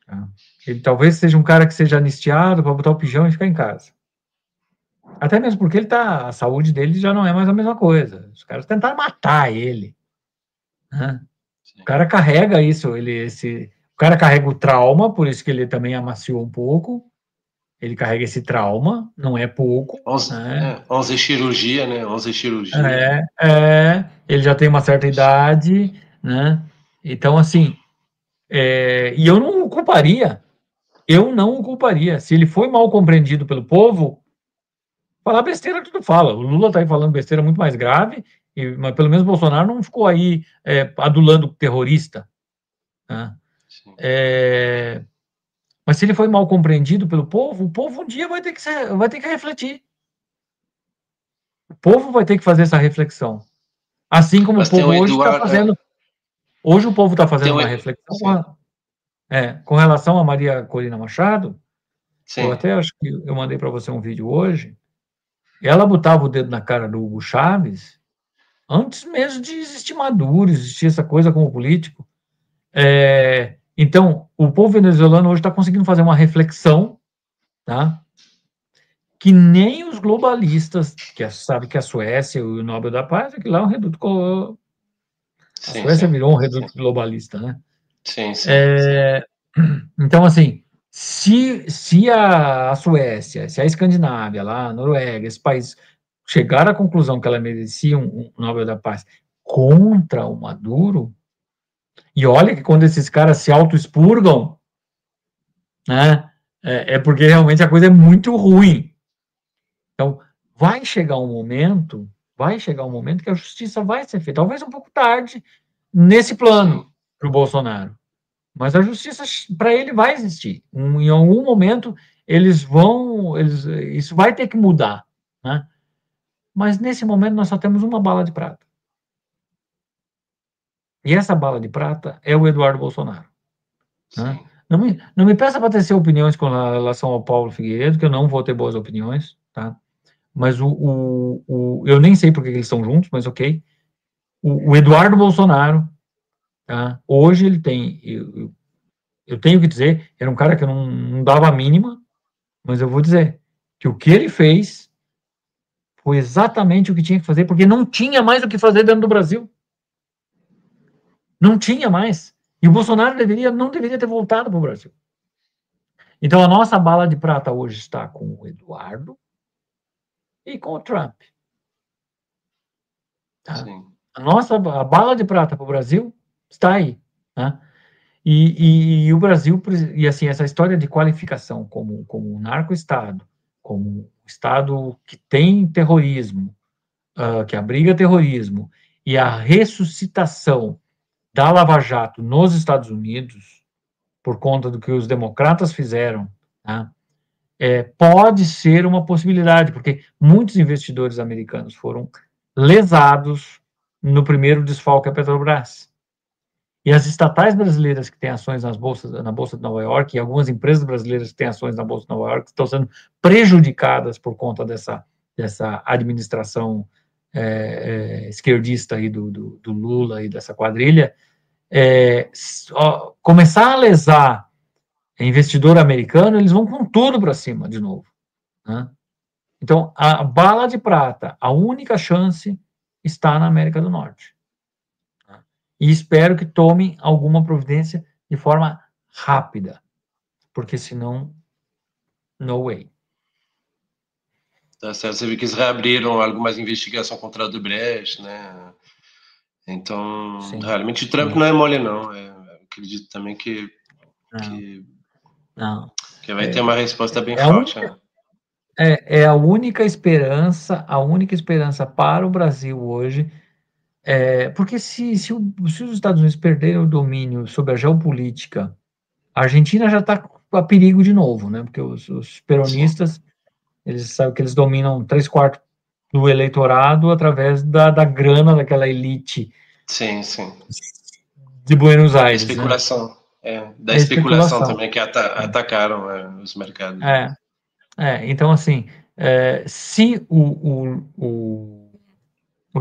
Tá? Ele talvez seja um cara que seja anistiado para botar o pijama e ficar em casa. Até mesmo porque a saúde dele já não é mais a mesma coisa. Os caras tentaram matar ele. Né? O cara carrega isso, o cara carrega o trauma, por isso que ele também amaciou um pouco. Ele carrega esse trauma, não é pouco. 11 cirurgia, né? 11 cirurgia. Ele já tem uma certa idade, né? Então, assim, e eu não o culparia. Se ele foi mal compreendido pelo povo, falar besteira tudo fala. O Lula está aí falando besteira muito mais grave, mas pelo menos o Bolsonaro não ficou aí adulando o terrorista. Né? Mas se ele foi mal compreendido pelo povo, o povo um dia vai ter que refletir. O povo vai ter que fazer essa reflexão. Assim como o povo hoje está fazendo. Hoje o povo está fazendo Então, uma reflexão com relação a Maria Corina Machado. sim. Eu até acho que eu mandei para você um vídeo hoje. Ela botava o dedo na cara do Hugo Chávez antes mesmo de existir Maduro, existir essa coisa como político. Então, o povo venezuelano hoje está conseguindo fazer uma reflexão, tá? Que nem os globalistas, que sabe que a Suécia e o Nobel da Paz, que lá é um reduto. A Suécia virou um reduto globalista, né? Sim. Então, assim, se a Suécia, se a Escandinávia, lá, a Noruega, esse país chegar à conclusão que ela merecia um Nobel da Paz contra o Maduro, e olha que quando esses caras se auto-expurgam, né, é porque realmente a coisa é muito ruim. Então, vai chegar um momento que a justiça vai ser feita, talvez um pouco tarde nesse plano para o Bolsonaro. Mas a justiça, para ele, vai existir. Em algum momento, isso vai ter que mudar, né? Mas, nesse momento, nós só temos uma bala de prata. E essa bala de prata é o Eduardo Bolsonaro. Né? Não me peça para tecer opiniões com relação ao Paulo Figueiredo, que eu não vou ter boas opiniões, tá? Mas eu nem sei por que eles estão juntos, mas ok. O Eduardo Bolsonaro, tá? Hoje ele tem... Eu tenho que dizer, era um cara que eu não dava a mínima, mas eu vou dizer que o que ele fez foi exatamente o que tinha que fazer, porque não tinha mais o que fazer dentro do Brasil. Não tinha mais. E o Bolsonaro não deveria ter voltado para o Brasil. Então, a nossa bala de prata hoje está com o Eduardo e com o Trump. Tá? A bala de prata para o Brasil está aí. Tá? E o Brasil, e assim, essa história de qualificação como um narco-estado, como um estado que tem terrorismo, que abriga terrorismo, e a ressuscitação da Lava Jato nos Estados Unidos, por conta do que os democratas fizeram, tá? Pode ser uma possibilidade, porque muitos investidores americanos foram lesados no primeiro desfalque à Petrobras. E as estatais brasileiras que têm ações na Bolsa de Nova York, e algumas empresas brasileiras que têm ações na Bolsa de Nova York, estão sendo prejudicadas por conta dessa administração esquerdista aí do Lula e dessa quadrilha, começar a lesar investidor americano, eles vão com tudo para cima de novo. Né? Então, a bala de prata, a única chance está na América do Norte. E espero que tomem alguma providência de forma rápida, porque senão, no way. Tá certo. Você viu que eles reabriram algumas investigações contra a Odebrecht, né? Então, realmente o Trump não é mole, não. Eu acredito também que vai ter uma resposta bem forte. É a única esperança para o Brasil hoje. Porque se os Estados Unidos perderem o domínio sobre a geopolítica, a Argentina já está a perigo de novo, né? Porque os peronistas, eles sabem que eles dominam 3/4 do eleitorado através da grana daquela elite. Sim. De Buenos Aires. Especulação. Né? Da especulação também, que atacaram os mercados. Então, assim, se o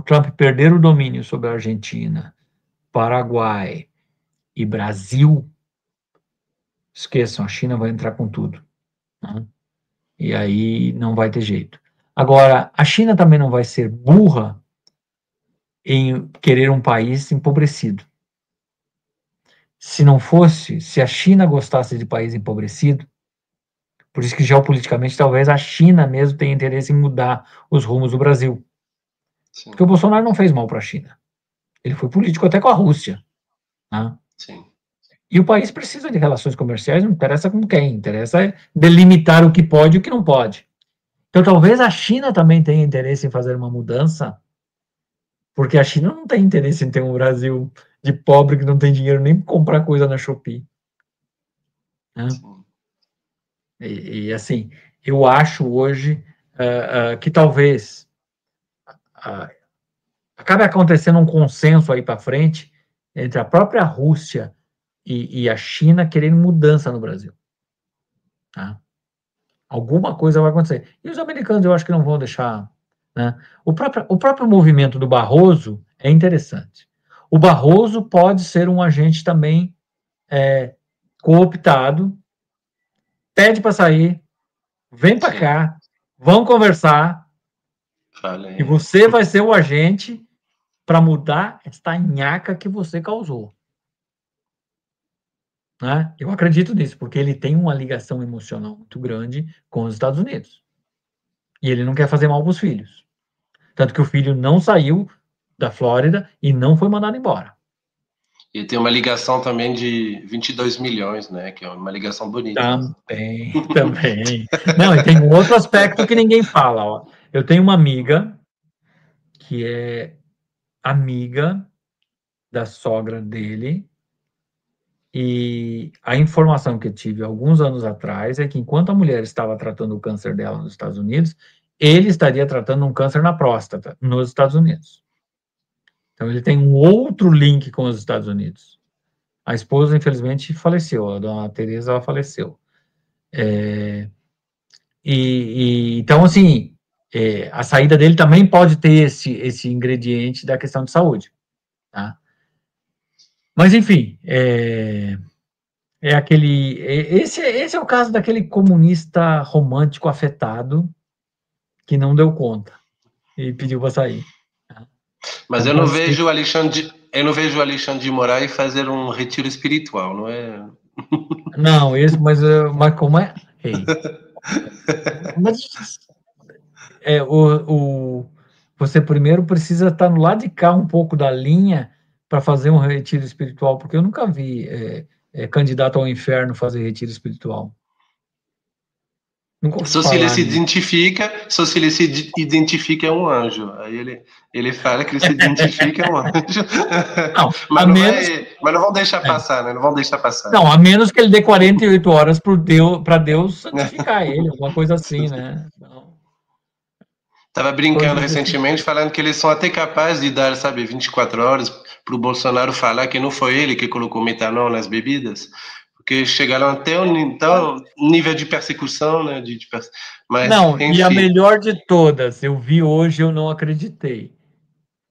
Trump perder o domínio sobre a Argentina, Paraguai e Brasil, esqueçam, a China vai entrar com tudo. Né? E aí não vai ter jeito. Agora, a China também não vai ser burra em querer um país empobrecido. Se a China gostasse de país empobrecido, por isso que geopoliticamente talvez a China mesmo tenha interesse em mudar os rumos do Brasil. Sim. Porque o Bolsonaro não fez mal para a China. Ele foi político até com a Rússia. Né? Sim. E o país precisa de relações comerciais, não interessa com quem, interessa delimitar o que pode e o que não pode. Então talvez a China também tenha interesse em fazer uma mudança, porque a China não tem interesse em ter um Brasil de pobre que não tem dinheiro nem para comprar coisa na Shopee. Né? E assim, eu acho hoje que talvez acabe acontecendo um consenso aí para frente entre a própria Rússia e a China querendo mudança no Brasil. Tá? Alguma coisa vai acontecer. E os americanos eu acho que não vão deixar. Né? O próprio movimento do Barroso é interessante. O Barroso pode ser um agente também cooptado, pede para sair, vem para cá, vão conversar, e você vai ser o agente para mudar esta nhaca que você causou. Né? Eu acredito nisso, porque ele tem uma ligação emocional muito grande com os Estados Unidos. E ele não quer fazer mal para os filhos. Tanto que o filho não saiu da Flórida e não foi mandado embora. E tem uma ligação também de 22 milhões, né? Que é uma ligação bonita. Também. Não, e tem um outro aspecto que ninguém fala. Ó. Eu tenho uma amiga que é amiga da sogra dele, e a informação que eu tive alguns anos atrás é que enquanto a mulher estava tratando o câncer dela nos Estados Unidos, ele estaria tratando um câncer na próstata nos Estados Unidos. Então ele tem um outro link com os Estados Unidos. A esposa, infelizmente, faleceu, a dona Teresa, ela faleceu. Então, assim, a saída dele também pode ter esse ingrediente da questão de saúde. Tá? Mas, enfim, esse é o caso daquele comunista romântico afetado que não deu conta e pediu para sair. Mas eu não vejo o Alexandre de Moraes fazer um retiro espiritual, não é? Não, mas como é? Hey. Mas você primeiro precisa estar no lado de cá um pouco da linha para fazer um retiro espiritual, porque eu nunca vi candidato ao inferno fazer retiro espiritual. Nunca ouvi Só se ele se identifica é um anjo. Aí ele fala que ele se identifica é um anjo. Não, mas não vão deixar passar, né? Não vão deixar passar. Não, a menos que ele dê 48 horas para Deus santificar ele, alguma coisa assim, né? Não. Tava brincando recentemente, falando que eles são até capazes de dar, 24 horas para o Bolsonaro falar que não foi ele que colocou metanol nas bebidas, porque chegaram até um nível de persecução, né? Mas, não, enfim. E a melhor de todas, eu vi hoje, eu não acreditei.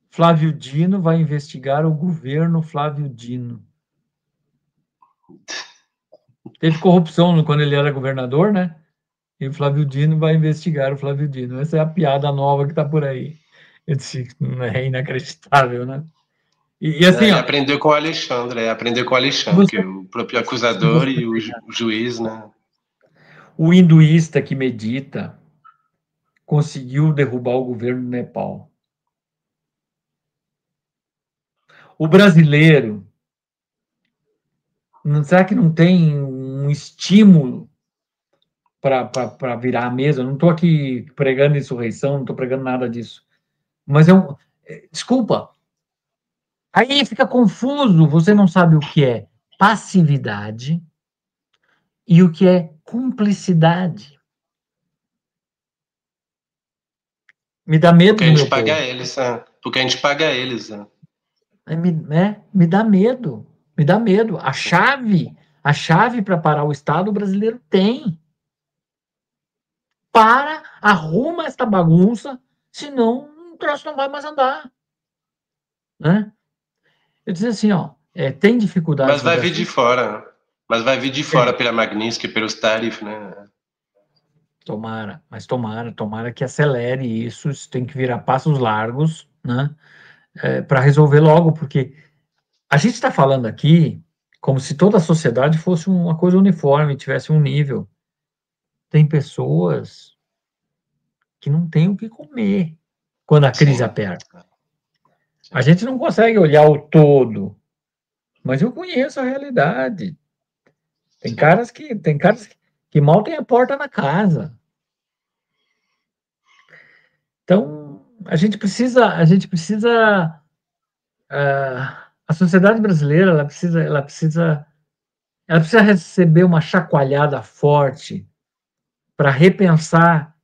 Flávio Dino vai investigar o governo Flávio Dino. Teve corrupção quando ele era governador, né? E o Flávio Dino vai investigar o Flávio Dino. Essa é a piada nova que está por aí. Eu disse, é inacreditável, né? E assim, ele aprendeu com o Alexandre, que é o próprio acusador e o juiz, né? O hinduísta que medita conseguiu derrubar o governo do Nepal. O brasileiro, será que não tem um estímulo para virar a mesa? Eu não estou aqui pregando insurreição, não estou pregando nada disso. Mas desculpa, aí fica confuso, você não sabe o que é passividade e o que é cumplicidade. Me dá medo porque a gente paga eles, porque a gente paga eles. Me dá medo, me dá medo. A chave para parar o Estado brasileiro tem. Arruma esta bagunça, senão o troço não vai mais andar. Né? Eu disse assim, tem dificuldade. Mas vai vir de fora. Mas vai vir de fora pela Magnitsky, pelos tarifs, né? Tomara que acelere isso tem que virar passos largos, né? Para resolver logo, porque a gente está falando aqui como se toda a sociedade fosse uma coisa uniforme, tivesse um nível. Tem pessoas que não têm o que comer quando a crise aperta. A gente não consegue olhar o todo, mas eu conheço a realidade. Tem caras que mal têm a porta na casa. Então, a sociedade brasileira, ela precisa receber uma chacoalhada forte para repensar,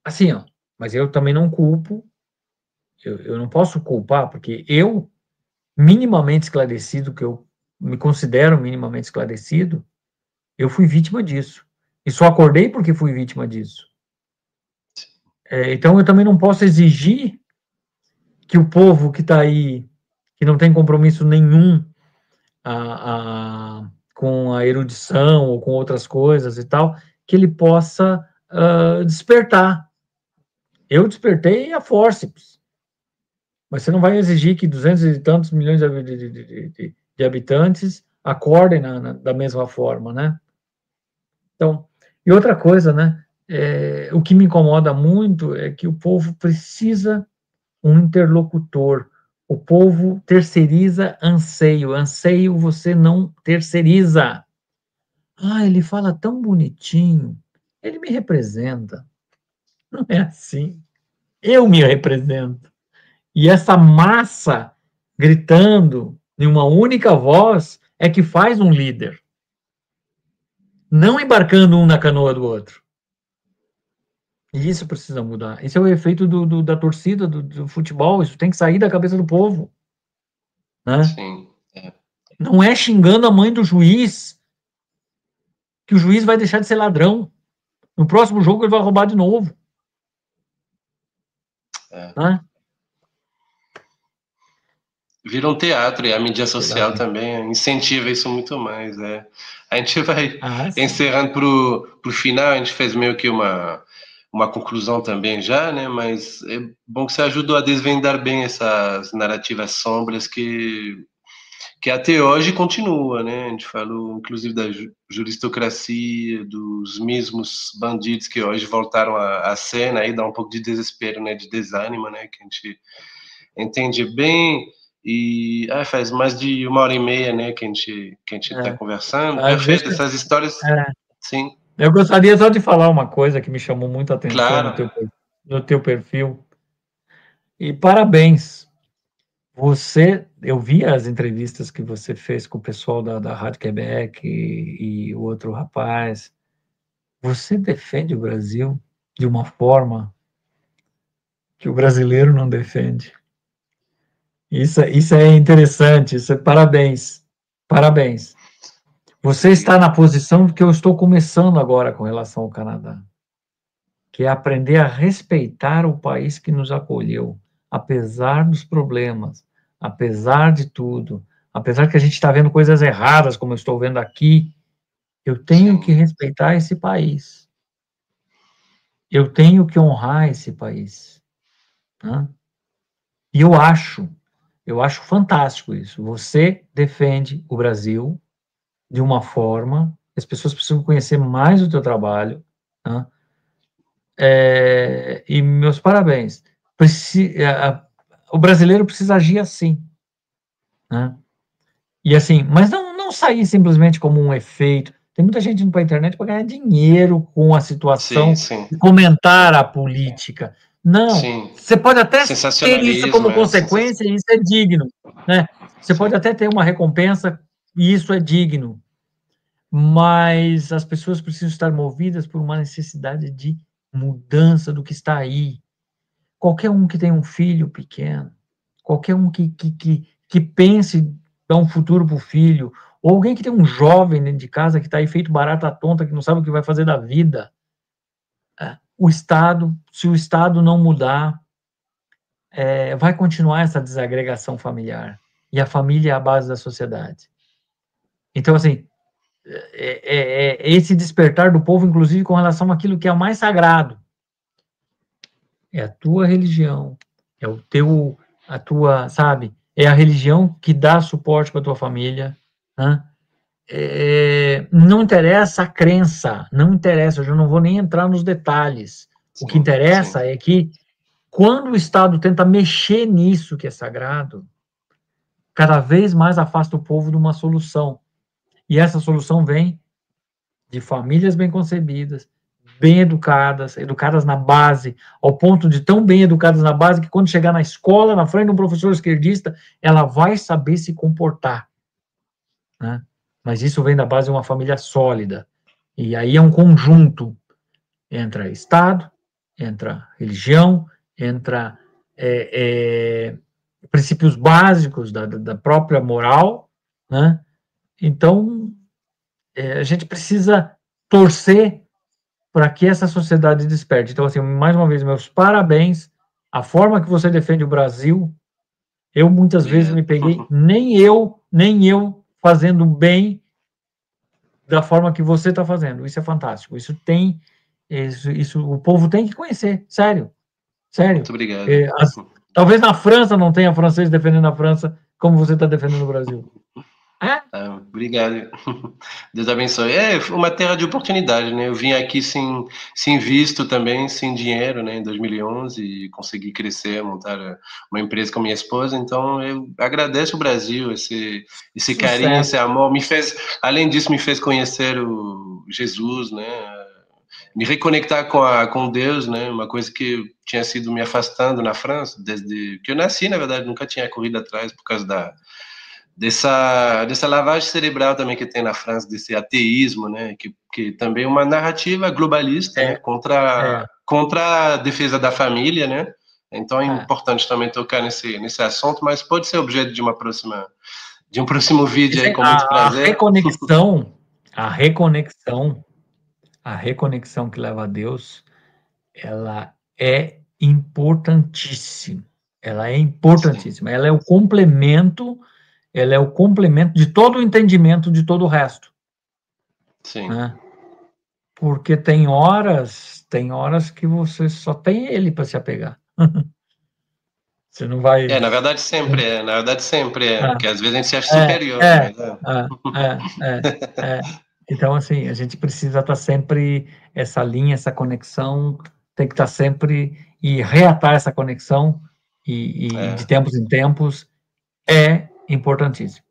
assim, mas eu também não culpo, eu não posso culpar, porque eu minimamente esclarecido, que eu me considero minimamente esclarecido, eu fui vítima disso. E só acordei porque fui vítima disso. Então, eu também não posso exigir que o povo que está aí, que não tem compromisso nenhum com a erudição ou com outras coisas e tal, que ele possa despertar. Eu despertei a fórceps, mas você não vai exigir que 200 e tantos milhões de habitantes acordem da mesma forma, né? Então, e outra coisa, né? O que me incomoda muito é que o povo precisa um interlocutor. O povo terceiriza anseio. Anseio você não terceiriza. Ah, ele fala tão bonitinho. Ele me representa. Não é assim. Eu me represento. E essa massa gritando em uma única voz é que faz um líder. Não embarcando um na canoa do outro. E isso precisa mudar. Esse é o efeito da torcida, do futebol. Isso tem que sair da cabeça do povo. Né? Sim. Não é xingando a mãe do juiz que o juiz vai deixar de ser ladrão. No próximo jogo ele vai roubar de novo. Né? Vira um teatro, e a mídia social também incentiva isso muito mais. A gente vai encerrando para o final, a gente fez meio que uma conclusão também já, né? Mas é bom que você ajudou a desvendar bem essas narrativas sombras que até hoje continua, né? A gente falou, inclusive, da juristocracia, dos mesmos bandidos que hoje voltaram à cena, aí dá um pouco de desespero, né? De desânimo, né? Que a gente entende bem. E faz mais de 1h30, né, que a gente está conversando. Perfeito, essas histórias, sim. Eu gostaria só de falar uma coisa que me chamou muito a atenção Claro. no teu perfil. E parabéns. Eu vi as entrevistas que você fez com o pessoal da Rádio Quebec e o outro rapaz. Você defende o Brasil de uma forma que o brasileiro não defende. Isso é interessante, parabéns, parabéns. Você está na posição que eu estou começando agora com relação ao Canadá, que é aprender a respeitar o país que nos acolheu, apesar dos problemas, apesar de tudo, apesar que a gente está vendo coisas erradas, como eu estou vendo aqui, eu tenho que respeitar esse país. Eu tenho que honrar esse país. Né? E eu acho fantástico isso. Você defende o Brasil de uma forma, as pessoas precisam conhecer mais o teu trabalho, né? E meus parabéns. O brasileiro precisa agir assim, né? E assim, mas não sair simplesmente como um efeito. Tem muita gente indo para a internet para ganhar dinheiro com a situação e comentar a política. Não, você pode até ter isso como consequência e isso é digno, né? Você pode até ter uma recompensa e isso é digno, mas as pessoas precisam estar movidas por uma necessidade de mudança do que está aí. Qualquer um que tem um filho pequeno, qualquer um que pense dar um futuro para o filho, ou alguém que tem um jovem dentro de casa que está aí feito barata tonta, que não sabe o que vai fazer da vida, se o Estado não mudar, vai continuar essa desagregação familiar. E a família é a base da sociedade. Então, assim, esse despertar do povo, inclusive com relação àquilo que é o mais sagrado, é a tua religião, é a tua, sabe, é a religião que dá suporte para a tua família, né? Não interessa a crença, não interessa, eu já não vou nem entrar nos detalhes. O que interessa é que quando o Estado tenta mexer nisso que é sagrado, cada vez mais afasta o povo de uma solução. E essa solução vem de famílias bem concebidas, bem educadas, educadas na base, ao ponto de tão bem educadas na base que quando chegar na escola, na frente de um professor esquerdista, ela vai saber se comportar. Né? Mas isso vem da base de uma família sólida. E aí é um conjunto. Entra Estado, entra religião, entra princípios básicos da própria moral, né? Então, a gente precisa torcer para que essa sociedade desperte. Então, assim, mais uma vez, meus parabéns. A forma que você defende o Brasil, eu muitas vezes me peguei, nem eu fazendo bem da forma que você está fazendo. Isso é fantástico. Isso o povo tem que conhecer, sério. Muito obrigado. Talvez na França não tenha francês defendendo a França como você está defendendo o Brasil. Obrigado. Deus abençoe. É uma terra de oportunidade, né? Eu vim aqui sem visto também, sem dinheiro, né? Em 2011 e consegui crescer, montar uma empresa com minha esposa. Então eu agradeço o Brasil, esse carinho, esse amor. Além disso, me fez conhecer o Jesus, né? Me reconectar com Deus, né? Uma coisa que tinha sido me afastando na França desde que eu nasci, na verdade, nunca tinha corrido atrás por causa dessa lavagem cerebral também que tem na França, desse ateísmo, né, que também é uma narrativa globalista, né, contra a defesa da família, né, então é importante também tocar nesse assunto, mas pode ser objeto de um próximo vídeo aí, com muito prazer. A reconexão que leva a Deus, ela é importantíssima, Sim. ela é o complemento de todo o entendimento de todo o resto. Sim. Né? Porque tem horas que você só tem ele para se apegar. Você não vai... Na verdade sempre é, porque às vezes a gente se acha superior. Então, assim, a gente precisa estar sempre, essa linha, essa conexão, tem que estar sempre, e reatar essa conexão, e de tempos em tempos, é importantíssimo.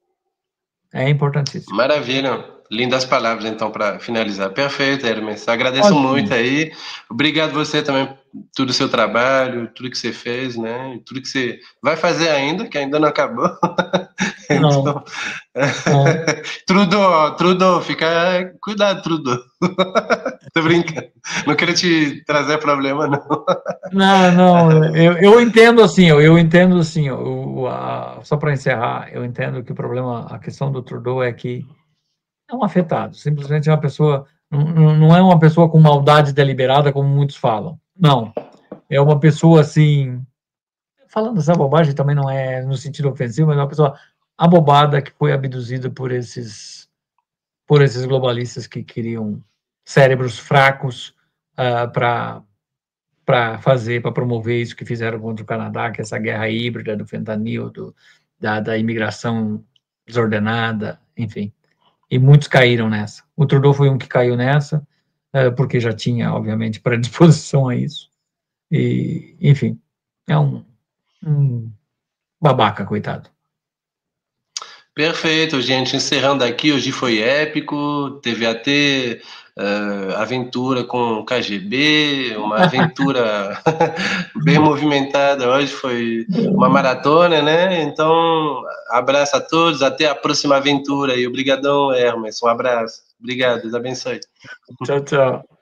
Maravilha. Lindas palavras, então, para finalizar. Perfeito, Hermes. Agradeço muito aí. Obrigado você também por todo o seu trabalho, tudo que você fez, né? Tudo que você vai fazer ainda, que ainda não acabou. Então, Trudeau, fica... Cuidado, Trudeau. Tô brincando. Não quero te trazer problema, não. Não, eu entendo assim, só para encerrar, eu entendo que a questão do Trudeau é que é um afetado, simplesmente é uma pessoa, não é uma pessoa com maldade deliberada, como muitos falam, não, é uma pessoa assim, falando essa bobagem também não é no sentido ofensivo, mas é uma pessoa abobada que foi abduzida por esses globalistas que queriam cérebros fracos para promover isso que fizeram contra o Canadá, que é essa guerra híbrida do fentanil, da imigração desordenada, enfim. E muitos caíram nessa. O Trudeau foi um que caiu nessa, porque já tinha, obviamente, predisposição a isso. E, enfim, é um babaca, coitado. Perfeito, gente. Encerrando aqui, hoje foi épico, teve até aventura com o KGB, uma aventura bem movimentada. Hoje foi uma maratona, né? Então, abraço a todos, até a próxima aventura. E obrigadão, Hermes. Um abraço. Obrigado, Deus abençoe. Tchau, tchau.